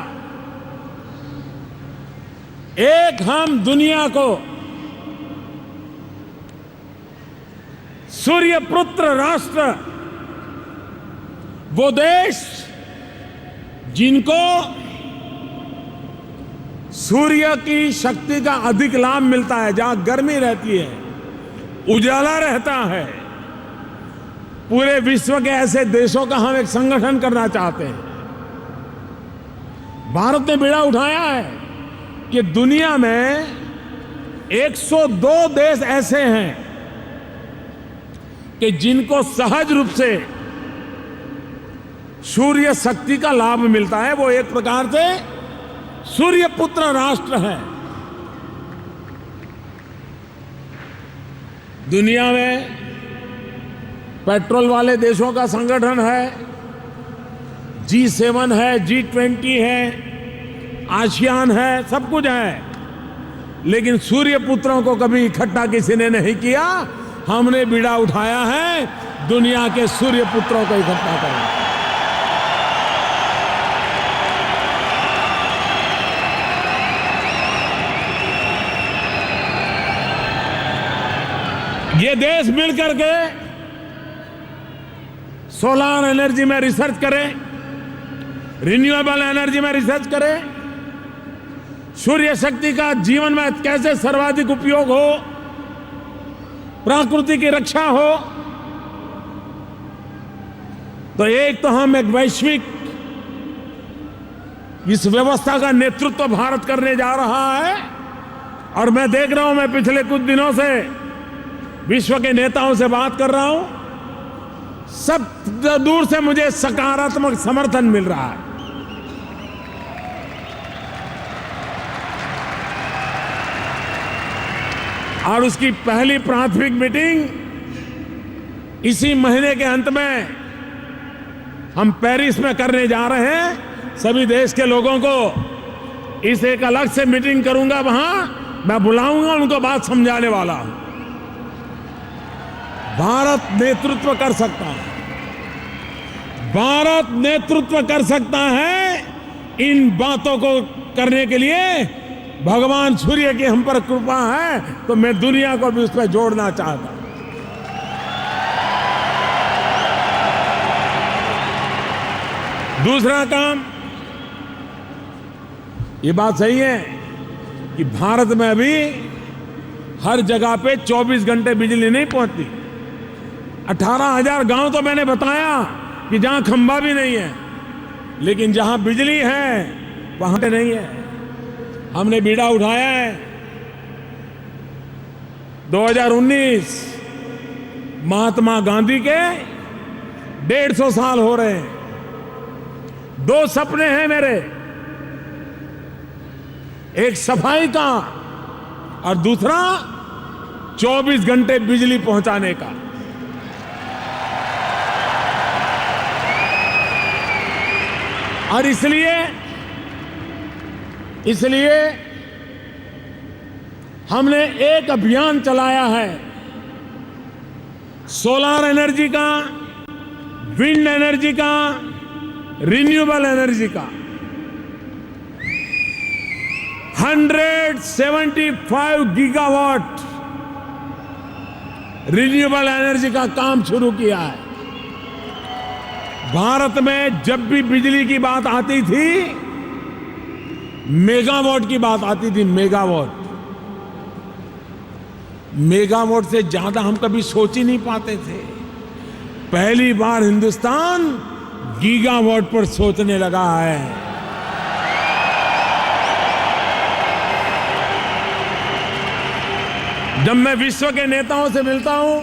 एक, हम दुनिया को सूर्यपुत्र राष्ट्र, वो देश जिनको सूर्य की शक्ति का अधिक लाभ मिलता है, जहां गर्मी रहती है, उजाला रहता है, पूरे विश्व के ऐसे देशों का हम एक संगठन करना चाहते हैं। भारत ने बीड़ा उठाया है कि दुनिया में 102 देश ऐसे हैं कि जिनको सहज रूप से सूर्य शक्ति का लाभ मिलता है। वो एक प्रकार से सूर्यपुत्र राष्ट्र है। दुनिया में पेट्रोल वाले देशों का संगठन है, G7 है, G20 है, आसियान है, सब कुछ है, लेकिन सूर्यपुत्रों को कभी इकट्ठा किसी ने नहीं किया। हमने बीड़ा उठाया है दुनिया के सूर्यपुत्रों को इकट्ठा करना। ये देश मिलकर के सोलर एनर्जी में रिसर्च करें, रिन्यूएबल एनर्जी में रिसर्च करें, सूर्य शक्ति का जीवन में कैसे सर्वाधिक उपयोग हो, प्रकृति की रक्षा हो, तो एक तो हम एक वैश्विक इस व्यवस्था का नेतृत्व भारत करने जा रहा है। और मैं देख रहा हूं, मैं पिछले कुछ दिनों से विश्व के नेताओं से बात कर रहा हूं, सब दूर से मुझे सकारात्मक समर्थन मिल रहा है। और उसकी पहली प्राथमिक मीटिंग इसी महीने के अंत में हम पेरिस में करने जा रहे हैं। सभी देश के लोगों को इस एक अलग से मीटिंग करूंगा, वहां मैं बुलाऊंगा, उनको बात समझाने वाला हूं। भारत नेतृत्व कर सकता है, भारत नेतृत्व कर सकता है। इन बातों को करने के लिए भगवान सूर्य की हम पर कृपा है, तो मैं दुनिया को भी उस पर जोड़ना चाहता हूं। दूसरा काम, ये बात सही है कि भारत में अभी हर जगह पे 24 घंटे बिजली नहीं पहुंचती। 18,000 गांव तो मैंने बताया कि जहां खंभा भी नहीं है, लेकिन जहां बिजली है वहां पे नहीं है। हमने बीड़ा उठाया है। 2019 महात्मा गांधी के 150 साल हो रहे हैं। 2 सपने हैं मेरे, एक सफाई का और दूसरा 24 घंटे बिजली पहुंचाने का। और इसलिए हमने एक अभियान चलाया है, सोलर एनर्जी का, विंड एनर्जी का, रिन्यूएबल एनर्जी का। 175 गीगावाट रिन्यूएबल एनर्जी का काम शुरू किया है। भारत में जब भी बिजली की बात आती थी, मेगावाट की बात आती थी। मेगावाट से ज्यादा हम कभी सोच ही नहीं पाते थे। पहली बार हिंदुस्तान गीगावाट पर सोचने लगा है। जब मैं विश्व के नेताओं से मिलता हूं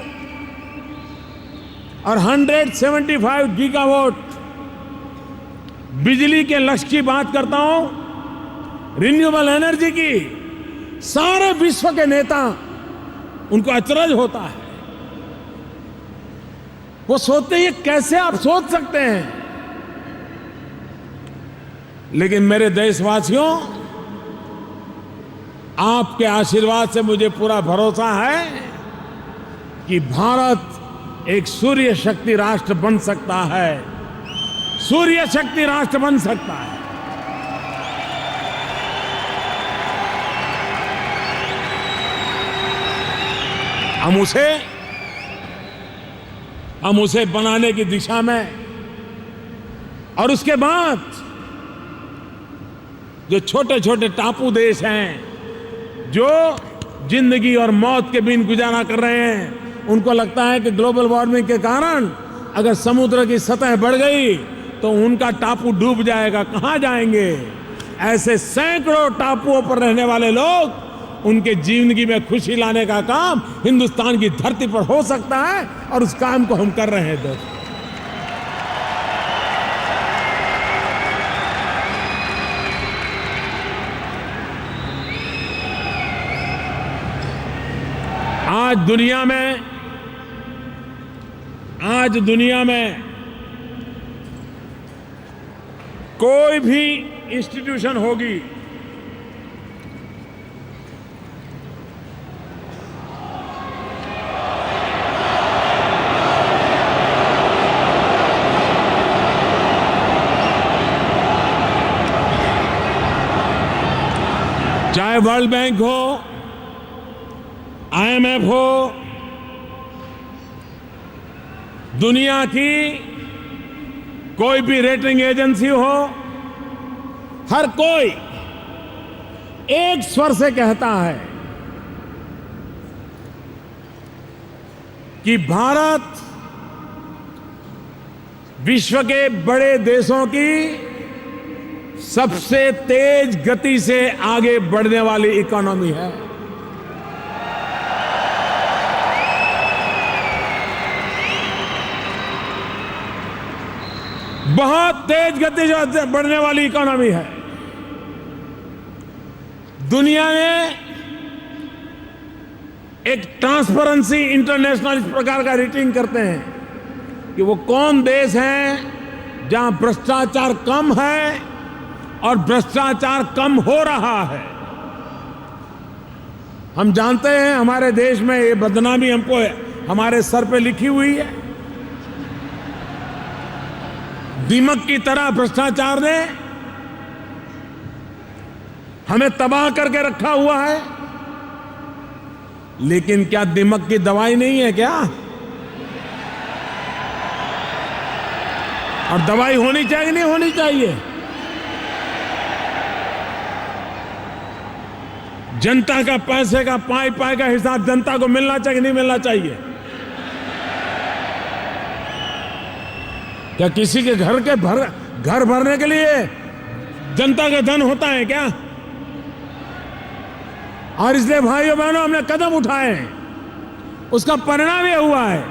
और 175 गीगावाट बिजली के लक्ष्य की बात करता हूं, रिन्यूएबल एनर्जी की, सारे विश्व के नेता, उनको अचरज होता है। वो सोचते हैं कैसे आप सोच सकते हैं। लेकिन मेरे देशवासियों, आपके आशीर्वाद से मुझे पूरा भरोसा है कि भारत एक सूर्य शक्ति राष्ट्र बन सकता है। सूर्य शक्ति राष्ट्र बन सकता है। हम उसे बनाने की दिशा में, और उसके बाद जो छोटे छोटे टापू देश हैं, जो जिंदगी और मौत के बीच गुजारा कर रहे हैं, उनको लगता है कि ग्लोबल वार्मिंग के कारण अगर समुद्र की सतह बढ़ गई तो उनका टापू डूब जाएगा, कहां जाएंगे। ऐसे सैकड़ों टापुओं पर रहने वाले लोग, उनके जिंदगी में खुशी लाने का काम हिंदुस्तान की धरती पर हो सकता है, और उस काम को हम कर रहे हैं दोस्तों। आज दुनिया में कोई भी इंस्टीट्यूशन होगी, चाहे वर्ल्ड बैंक हो, IMF हो, दुनिया की कोई भी रेटिंग एजेंसी हो, हर कोई एक स्वर से कहता है कि भारत विश्व के बड़े देशों की सबसे तेज गति से आगे बढ़ने वाली इकोनॉमी है। बहुत तेज गति से बढ़ने वाली इकोनॉमी है। दुनिया ने एक ट्रांसपेरेंसी इंटरनेशनल इस प्रकार का रेटिंग करते हैं कि वो कौन देश है जहां भ्रष्टाचार कम है और भ्रष्टाचार कम हो रहा है। हम जानते हैं हमारे देश में ये बदनामी हमको हमारे सर पे लिखी हुई है। दीमक की तरह भ्रष्टाचार ने हमें तबाह करके रखा हुआ है। लेकिन क्या दीमक की दवाई नहीं है क्या? और दवाई होनी चाहिए नहीं होनी चाहिए? जनता का पैसे का पाई पाई का हिसाब जनता को मिलना चाहिए नहीं मिलना चाहिए? क्या किसी के घर भरने के लिए जनता का धन होता है क्या? और इसलिए भाइयों बहनों हमने कदम उठाए हैं। उसका परिणाम यह हुआ है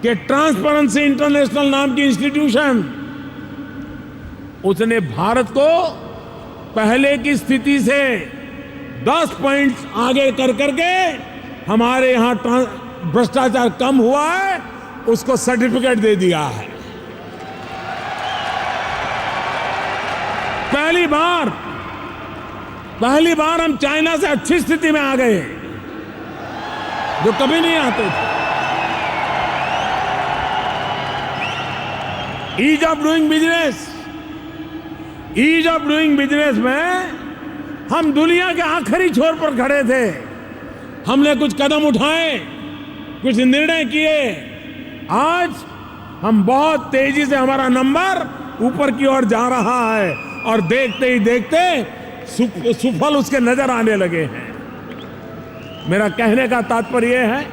कि ट्रांसपेरेंसी इंटरनेशनल नाम की इंस्टीट्यूशन उसने भारत को पहले की स्थिति से 10 पॉइंट्स आगे कर करके हमारे यहां भ्रष्टाचार कम हुआ है उसको सर्टिफिकेट दे दिया है। पहली बार हम चाइना से अच्छी स्थिति में आ गए जो कभी नहीं आते थे। ईज ऑफ डूइंग बिजनेस में हम दुनिया के आखिरी छोर पर खड़े थे। हमने कुछ कदम उठाए, कुछ निर्णय किए। आज हम बहुत तेजी से हमारा नंबर ऊपर की ओर जा रहा है और देखते ही देखते सुफल उसके नजर आने लगे हैं। मेरा कहने का तात्पर्य है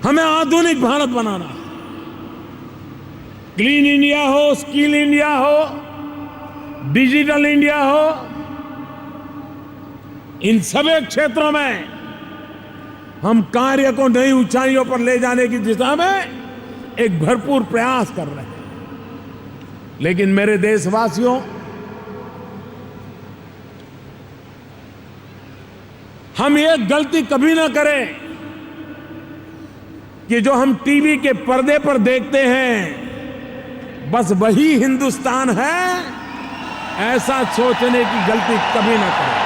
हमें आधुनिक भारत बनाना। क्लीन इंडिया हो, स्किल इंडिया हो, डिजिटल इंडिया हो, इन सभी क्षेत्रों में हम कार्य को नई ऊंचाइयों पर ले जाने की दिशा में एक भरपूर प्रयास कर रहे हैं। लेकिन मेरे देशवासियों, हम ये गलती कभी ना करें कि जो हम टीवी के पर्दे पर देखते हैं बस वही हिंदुस्तान है, ऐसा सोचने की गलती कभी ना करें।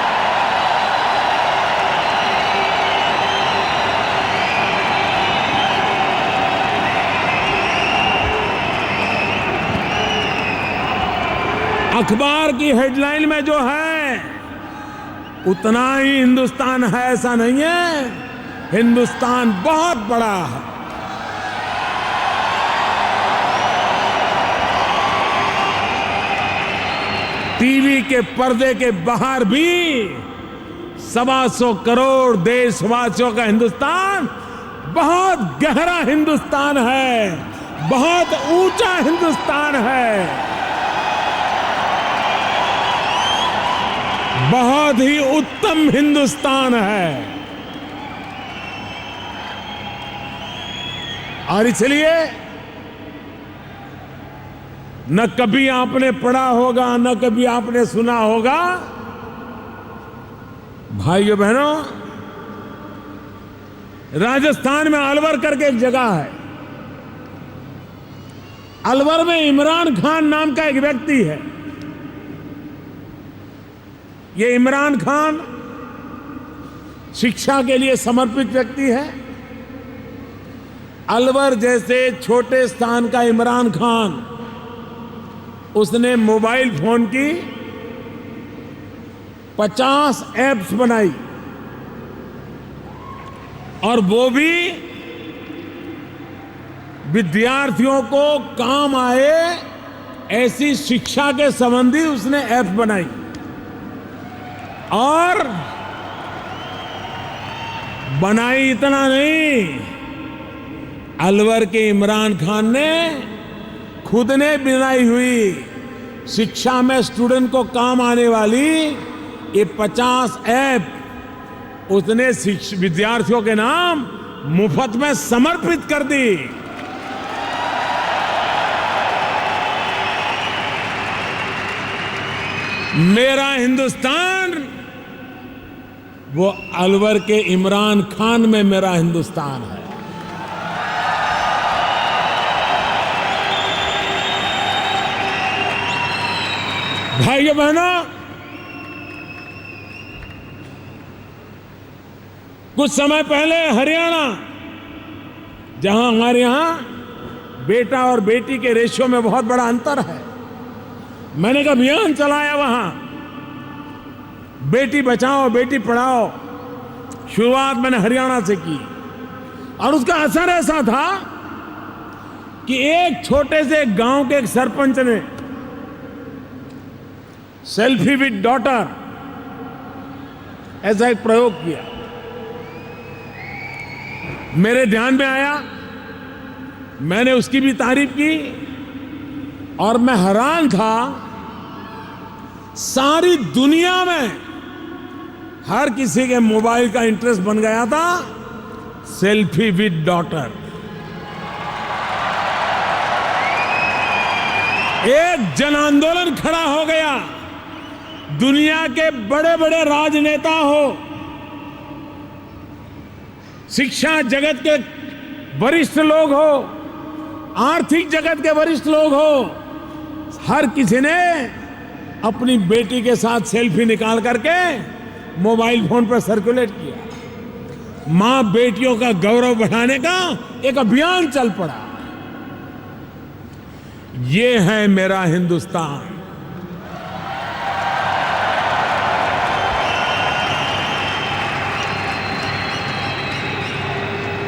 अखबार की हेडलाइन में जो है उतना ही हिंदुस्तान है ऐसा नहीं है। हिंदुस्तान बहुत बड़ा है। टीवी के पर्दे के बाहर भी 125 करोड़ देशवासियों का हिंदुस्तान बहुत गहरा हिंदुस्तान है, बहुत ऊंचा हिंदुस्तान है, बहुत ही उत्तम हिंदुस्तान है। और इसलिए न कभी आपने पढ़ा होगा न कभी आपने सुना होगा, भाइयों बहनों, राजस्थान में अलवर करके एक जगह है। अलवर में इमरान खान नाम का एक व्यक्ति है। ये इमरान खान शिक्षा के लिए समर्पित व्यक्ति है। अलवर जैसे छोटे स्थान का इमरान खान, उसने मोबाइल फोन की 50 ऐप्स बनाई और वो भी विद्यार्थियों को काम आए ऐसी शिक्षा के संबंधी उसने ऐप बनाई। और बनाई इतना नहीं, अलवर के इमरान खान ने खुद ने बनाई हुई शिक्षा में स्टूडेंट को काम आने वाली ये 50 ऐप उसने विद्यार्थियों के नाम मुफ्त में समर्पित कर दी। मेरा हिंदुस्तान वो अलवर के इमरान खान में मेरा हिंदुस्तान है। भाइयों बहनों, कुछ समय पहले हरियाणा, जहां हमारे यहां बेटा और बेटी के रेशियो में बहुत बड़ा अंतर है, मैंने एक अभियान चलाया वहां, बेटी बचाओ बेटी पढ़ाओ। शुरुआत मैंने हरियाणा से की और उसका असर ऐसा था कि एक छोटे से गांव के एक सरपंच ने सेल्फी विद डॉटर ऐसा एक प्रयोग किया। मेरे ध्यान में आया, मैंने उसकी भी तारीफ की और मैं हैरान था, सारी दुनिया में हर किसी के मोबाइल का इंटरेस्ट बन गया था सेल्फी विद डॉटर। एक जन आंदोलन खड़ा हो गया। दुनिया के बड़े बड़े राजनेता हो, शिक्षा जगत के वरिष्ठ लोग हो, आर्थिक जगत के वरिष्ठ लोग हो, हर किसी ने अपनी बेटी के साथ सेल्फी निकाल करके मोबाइल फोन पर सर्कुलेट किया। मां बेटियों का गौरव बढ़ाने का एक अभियान चल पड़ा। ये है मेरा हिंदुस्तान।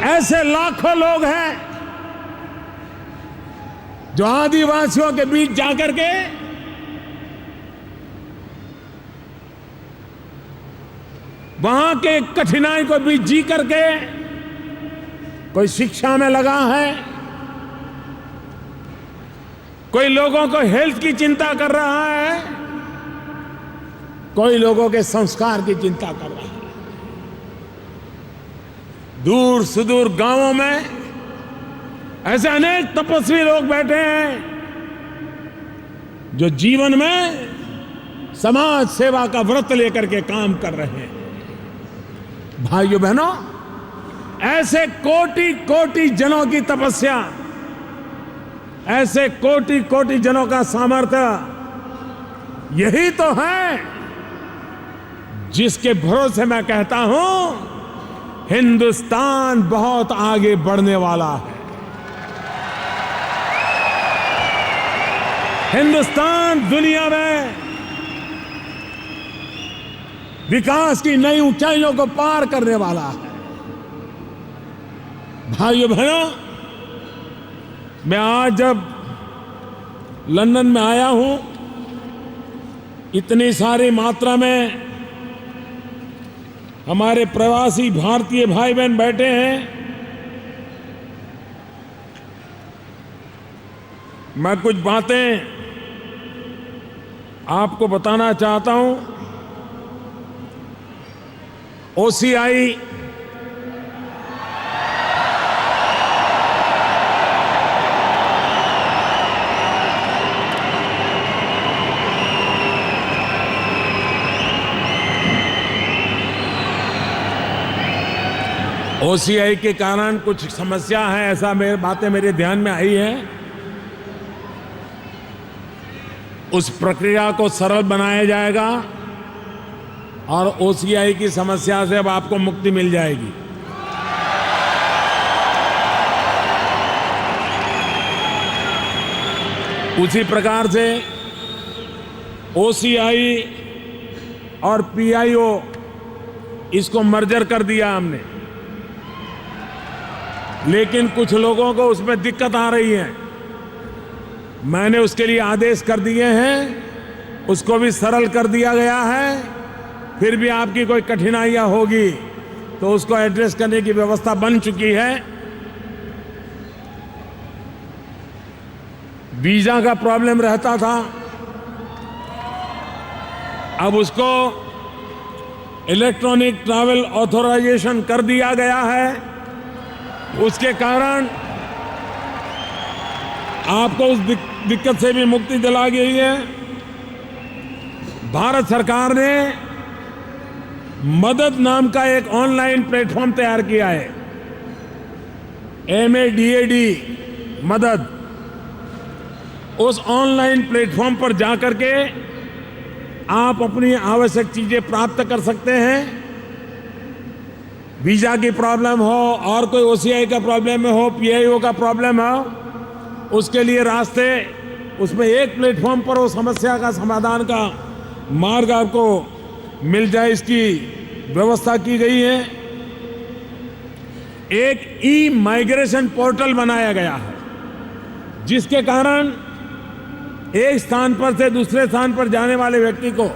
ऐसे लाखों लोग हैं जो आदिवासियों के बीच जाकर के वहां के कठिनाई को भी जी करके कोई शिक्षा में लगा है, कोई लोगों को हेल्थ की चिंता कर रहा है, कोई लोगों के संस्कार की चिंता कर रहा है। दूर सुदूर गांवों में ऐसे अनेक तपस्वी लोग बैठे हैं जो जीवन में समाज सेवा का व्रत लेकर के काम कर रहे हैं। भाइयों बहनों, ऐसे कोटि कोटि जनों की तपस्या, ऐसे कोटि कोटि जनों का सामर्थ्य, यही तो है जिसके भरोसे मैं कहता हूं हिंदुस्तान बहुत आगे बढ़ने वाला है। हिंदुस्तान दुनिया में विकास की नई ऊंचाइयों को पार करने वाला है। भाइयों बहनों, मैं आज जब लंदन में आया हूं, इतनी सारी मात्रा में हमारे प्रवासी भारतीय भाई बहन बैठे हैं। मैं कुछ बातें आपको बताना चाहता हूं। ओसीआई ओसीआई के कारण कुछ समस्या है, ऐसा बातें मेरे ध्यान में आई है। उस प्रक्रिया को सरल बनाया जाएगा और ओसीआई की समस्या से अब आपको मुक्ति मिल जाएगी। उसी प्रकार से ओसीआई और पीआईओ इसको मर्जर कर दिया हमने, लेकिन कुछ लोगों को उसमें दिक्कत आ रही है। मैंने उसके लिए आदेश कर दिए हैं, उसको भी सरल कर दिया गया है। फिर भी आपकी कोई कठिनाइयां होगी तो उसको एड्रेस करने की व्यवस्था बन चुकी है। वीजा का प्रॉब्लम रहता था, अब उसको इलेक्ट्रॉनिक ट्रैवल ऑथराइजेशन कर दिया गया है। उसके कारण आपको उस दिक्कत से भी मुक्ति दिला गई है। भारत सरकार ने मदद नाम का एक ऑनलाइन प्लेटफॉर्म तैयार किया है, MADAD मदद। उस ऑनलाइन प्लेटफॉर्म पर जाकर के आप अपनी आवश्यक चीजें प्राप्त कर सकते हैं। वीजा की प्रॉब्लम हो और कोई OCI का प्रॉब्लम हो, PIO का प्रॉब्लम हो, उसके लिए रास्ते उसमें एक प्लेटफॉर्म पर वो समस्या का समाधान का मार्ग आपको मिल जाए, इसकी व्यवस्था की गई है। एक ई-माइग्रेशन पोर्टल बनाया गया है, जिसके कारण एक स्थान पर से दूसरे स्थान पर जाने वाले व्यक्ति को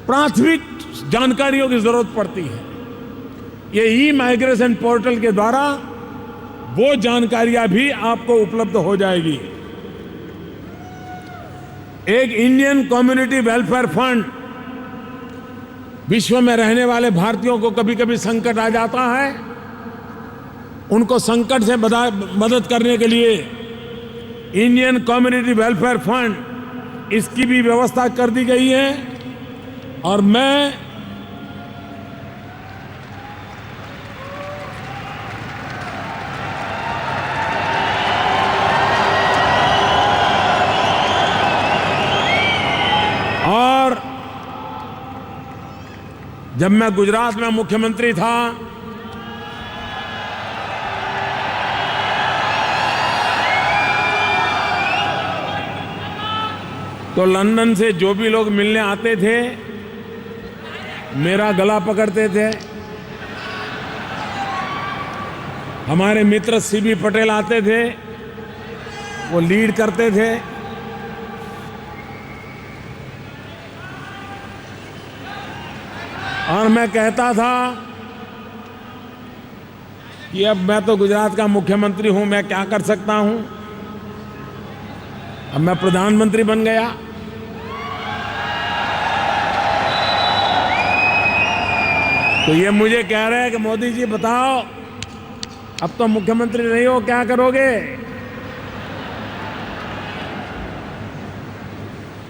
प्राथमिक जानकारियों की जरूरत पड़ती है। ये ई-माइग्रेशन पोर्टल के द्वारा वो जानकारियां भी आपको उपलब्ध हो जाएगी। एक इंडियन कम्युनिटी वेलफेयर फंड, विश्व में रहने वाले भारतीयों को कभी कभी संकट आ जाता है, उनको संकट से मदद करने के लिए इंडियन कम्युनिटी वेलफेयर फंड, इसकी भी व्यवस्था कर दी गई है। और मैं जब मैं गुजरात में मुख्यमंत्री था, तो लंदन से जो भी लोग मिलने आते थे मेरा गला पकड़ते थे। हमारे मित्र CB पटेल आते थे, वो लीड करते थे। और मैं कहता था कि अब मैं तो गुजरात का मुख्यमंत्री हूं, मैं क्या कर सकता हूं, अब मैं प्रधानमंत्री बन गया। तो ये मुझे कह रहे हैं कि मोदी जी बताओ, अब तो मुख्यमंत्री नहीं हो, क्या करोगे।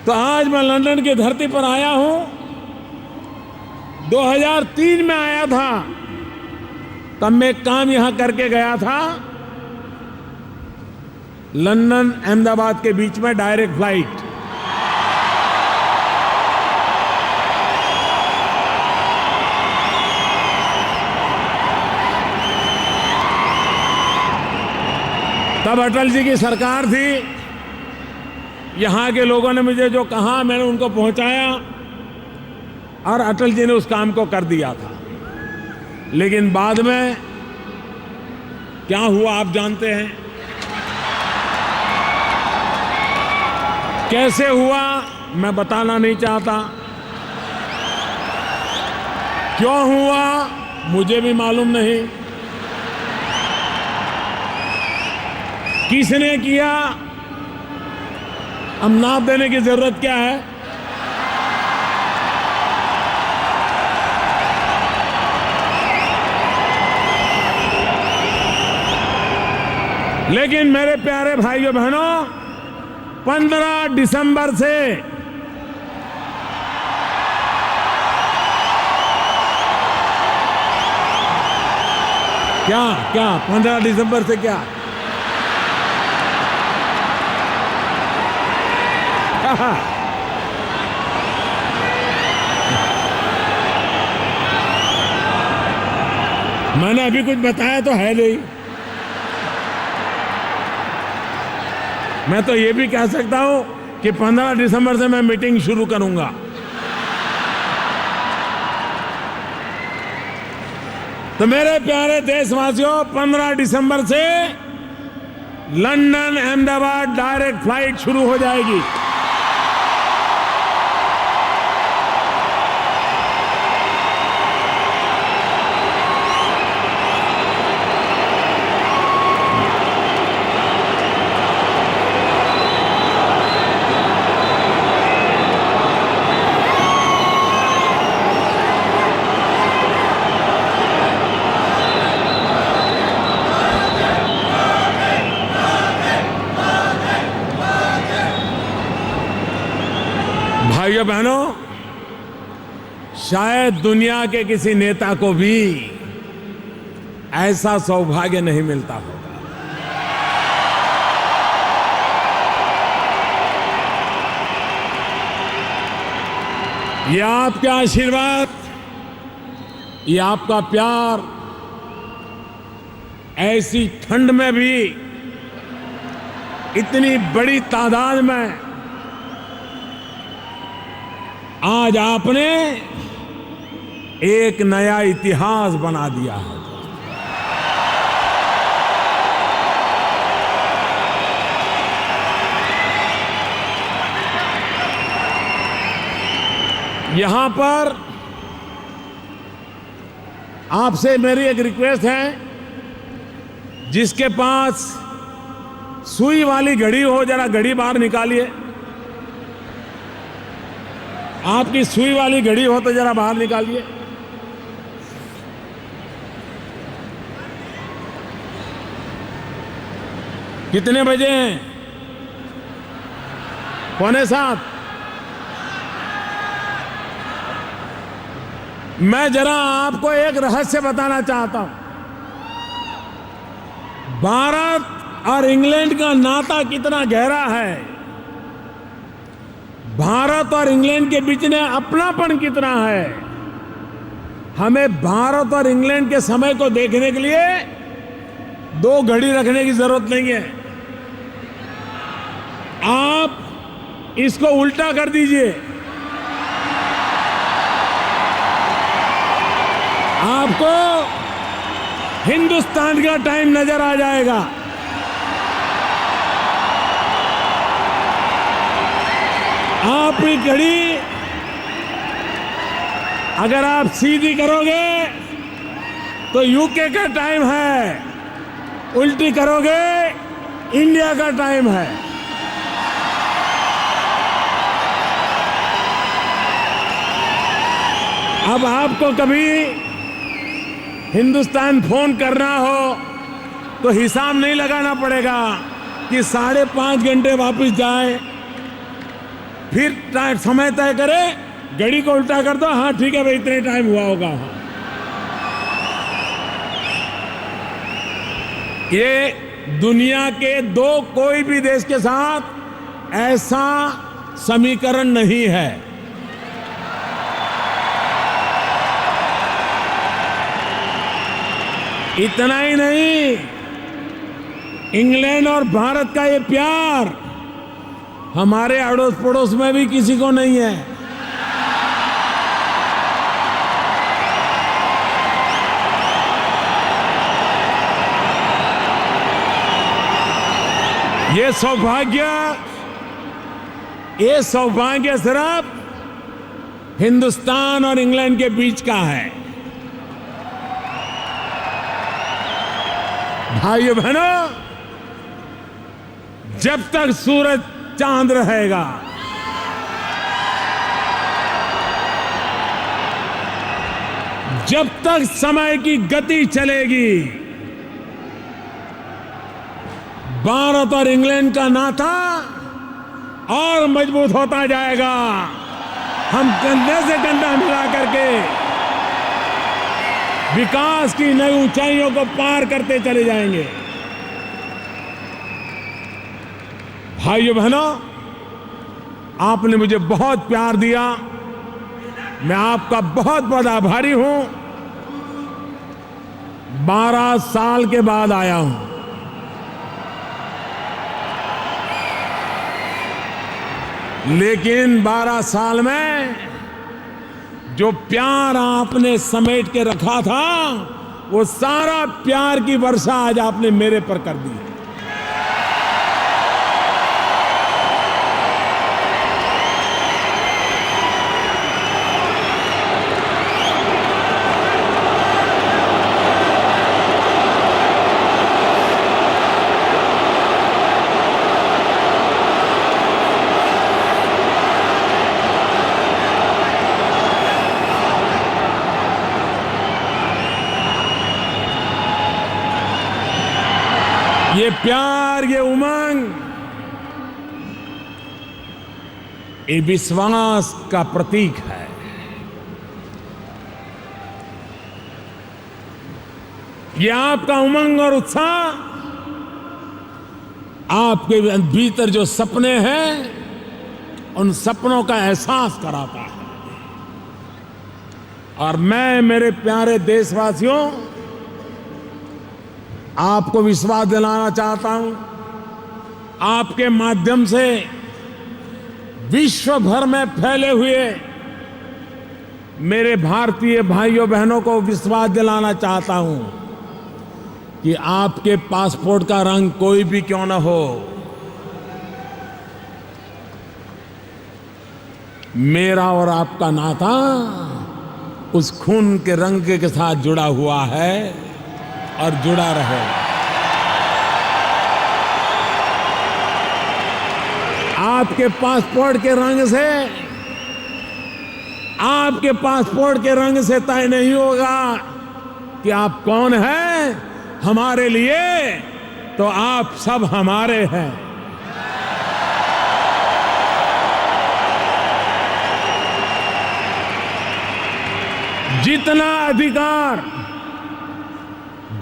तो आज मैं लंदन की धरती पर आया हूं। 2003 में आया था, तब मैं काम यहां करके गया था, लंदन अहमदाबाद के बीच में डायरेक्ट फ्लाइट। तब अटल जी की सरकार थी। यहां के लोगों ने मुझे जो कहा, मैंने उनको पहुंचाया और अटल जी ने उस काम को कर दिया था। लेकिन बाद में क्या हुआ आप जानते हैं। कैसे हुआ मैं बताना नहीं चाहता, क्यों हुआ मुझे भी मालूम नहीं, किसने किया अब नाप देने की जरूरत क्या है। लेकिन मेरे प्यारे भाइयों बहनों, 15 दिसंबर से क्या 15 दिसंबर से क्या मैंने अभी कुछ बताया तो है नहीं। मैं तो ये भी कह सकता हूं कि 15 दिसंबर से मैं मीटिंग शुरू करूंगा। तो मेरे प्यारे देशवासियों, 15 दिसंबर से लंदन अहमदाबाद डायरेक्ट फ्लाइट शुरू हो जाएगी। भाइयों बहनों, शायद दुनिया के किसी नेता को भी ऐसा सौभाग्य नहीं मिलता होगा। ये आपका आशीर्वाद, ये आपका प्यार ऐसी ठंड में भी इतनी बड़ी तादाद में आज आपने एक नया इतिहास बना दिया है। यहां पर आपसे मेरी एक रिक्वेस्ट है, जिसके पास सुई वाली घड़ी हो जरा घड़ी बाहर निकालिए। आपकी सुई वाली घड़ी हो तो जरा बाहर निकालिए। कितने बजे हैं? 6:45। मैं जरा आपको एक रहस्य बताना चाहता हूं। भारत और इंग्लैंड का नाता कितना गहरा है, भारत और इंग्लैंड के बीच में अपनापन कितना है। हमें भारत और इंग्लैंड के समय को देखने के लिए 2 घड़ी रखने की जरूरत नहीं है। आप इसको उल्टा कर दीजिए, आपको हिंदुस्तान का टाइम नजर आ जाएगा। आपकी घड़ी अगर आप सीधी करोगे तो यूके का टाइम है, उल्टी करोगे इंडिया का टाइम है। अब आपको कभी हिंदुस्तान फोन करना हो तो हिसाब नहीं लगाना पड़ेगा कि 5.5 घंटे वापस जाए, फिर समय तय करे, घड़ी को उल्टा कर दो, हाँ ठीक है भाई इतने टाइम हुआ होगा। ये दुनिया के कोई भी देश के साथ ऐसा समीकरण नहीं है। इतना ही नहीं, इंग्लैंड और भारत का ये प्यार हमारे अड़ोस पड़ोस में भी किसी को नहीं है। ये सौभाग्य सिर्फ हिंदुस्तान और इंग्लैंड के बीच का है। भाइयों बहनों, जब तक सूरज चांद रहेगा, जब तक समय की गति चलेगी, भारत और इंग्लैंड का नाता और मजबूत होता जाएगा। हम कंधे से कंधा मिला करके विकास की नई ऊंचाइयों को पार करते चले जाएंगे। भाइयों बहनों, आपने मुझे बहुत प्यार दिया, मैं आपका बहुत बहुत आभारी हूं। 12 साल के बाद आया हूं। लेकिन 12 साल में जो प्यार आपने समेट के रखा था, वो सारा प्यार की वर्षा आज आपने मेरे पर कर दी। ये प्यार, ये उमंग ये विश्वास का प्रतीक है। ये आपका उमंग और उत्साह आपके भीतर जो सपने हैं उन सपनों का एहसास कराता है। और मैं मेरे प्यारे देशवासियों आपको विश्वास दिलाना चाहता हूं, आपके माध्यम से विश्व भर में फैले हुए मेरे भारतीय भाइयों बहनों को विश्वास दिलाना चाहता हूं कि आपके पासपोर्ट का रंग कोई भी क्यों न हो, मेरा और आपका नाता उस खून के रंग के साथ जुड़ा हुआ है और जुड़ा रहे। आपके पासपोर्ट के रंग से, आपके पासपोर्ट के रंग से तय नहीं होगा कि आप कौन हैं हमारे लिए, तो आप सब हमारे हैं।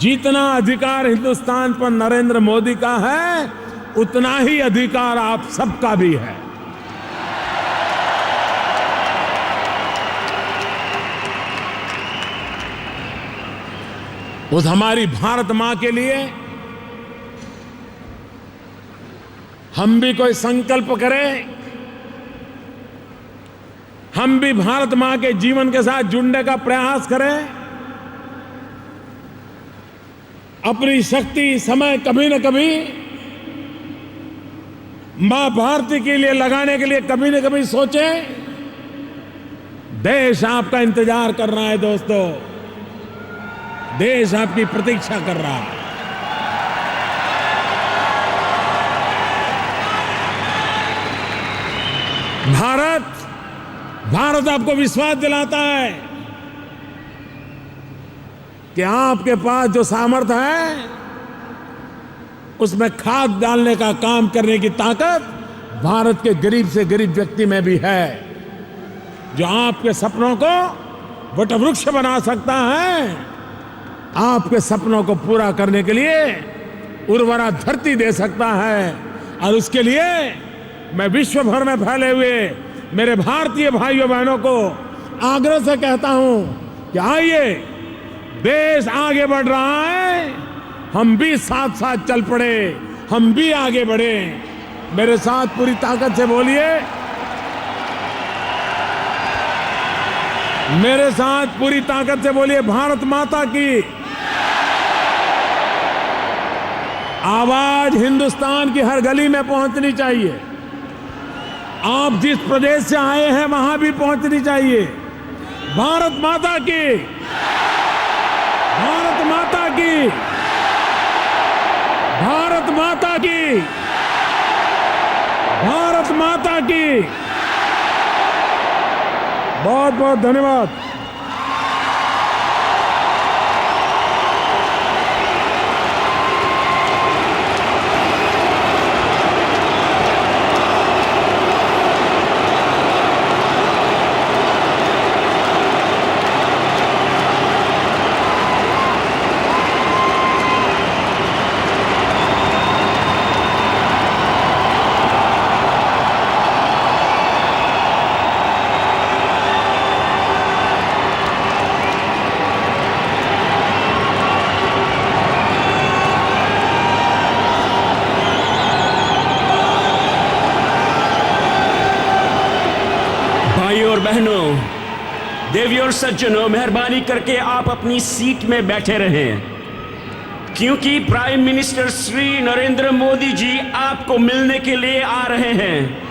जितना अधिकार हिंदुस्तान पर नरेंद्र मोदी का है, उतना ही अधिकार आप सबका भी है। उस हमारी भारत मां के लिए हम भी कोई संकल्प करें, हम भी भारत मां के जीवन के साथ जुड़ने का प्रयास करें, अपनी शक्ति समय कभी न कभी मां भारती के लिए लगाने के लिए कभी न कभी सोचें। देश आपका इंतजार कर रहा है दोस्तों, देश आपकी प्रतीक्षा कर रहा है। भारत आपको विश्वास दिलाता है कि आपके पास जो सामर्थ्य है उसमें खाद डालने का काम करने की ताकत भारत के गरीब से गरीब व्यक्ति में भी है, जो आपके सपनों को वटवृक्ष बना सकता है, आपके सपनों को पूरा करने के लिए उर्वरा धरती दे सकता है। और उसके लिए मैं विश्व भर में फैले हुए मेरे भारतीय भाइयों बहनों को आग्रह से कहता हूं कि आइए, देश आगे बढ़ रहा है, हम भी साथ साथ चल पड़े, हम भी आगे बढ़े। मेरे साथ पूरी ताकत से बोलिए, मेरे साथ पूरी ताकत से बोलिए, भारत माता की आवाज हिंदुस्तान की हर गली में पहुंचनी चाहिए। आप जिस प्रदेश से आए हैं वहां भी पहुंचनी चाहिए। भारत माता की, भारत माता की, भारत माता की, भारत माता की। बहुत बहुत धन्यवाद। और बहनों, देवियों और सज्जनों, मेहरबानी करके आप अपनी सीट में बैठे रहें, क्योंकि प्राइम मिनिस्टर श्री नरेंद्र मोदी जी आपको मिलने के लिए आ रहे हैं।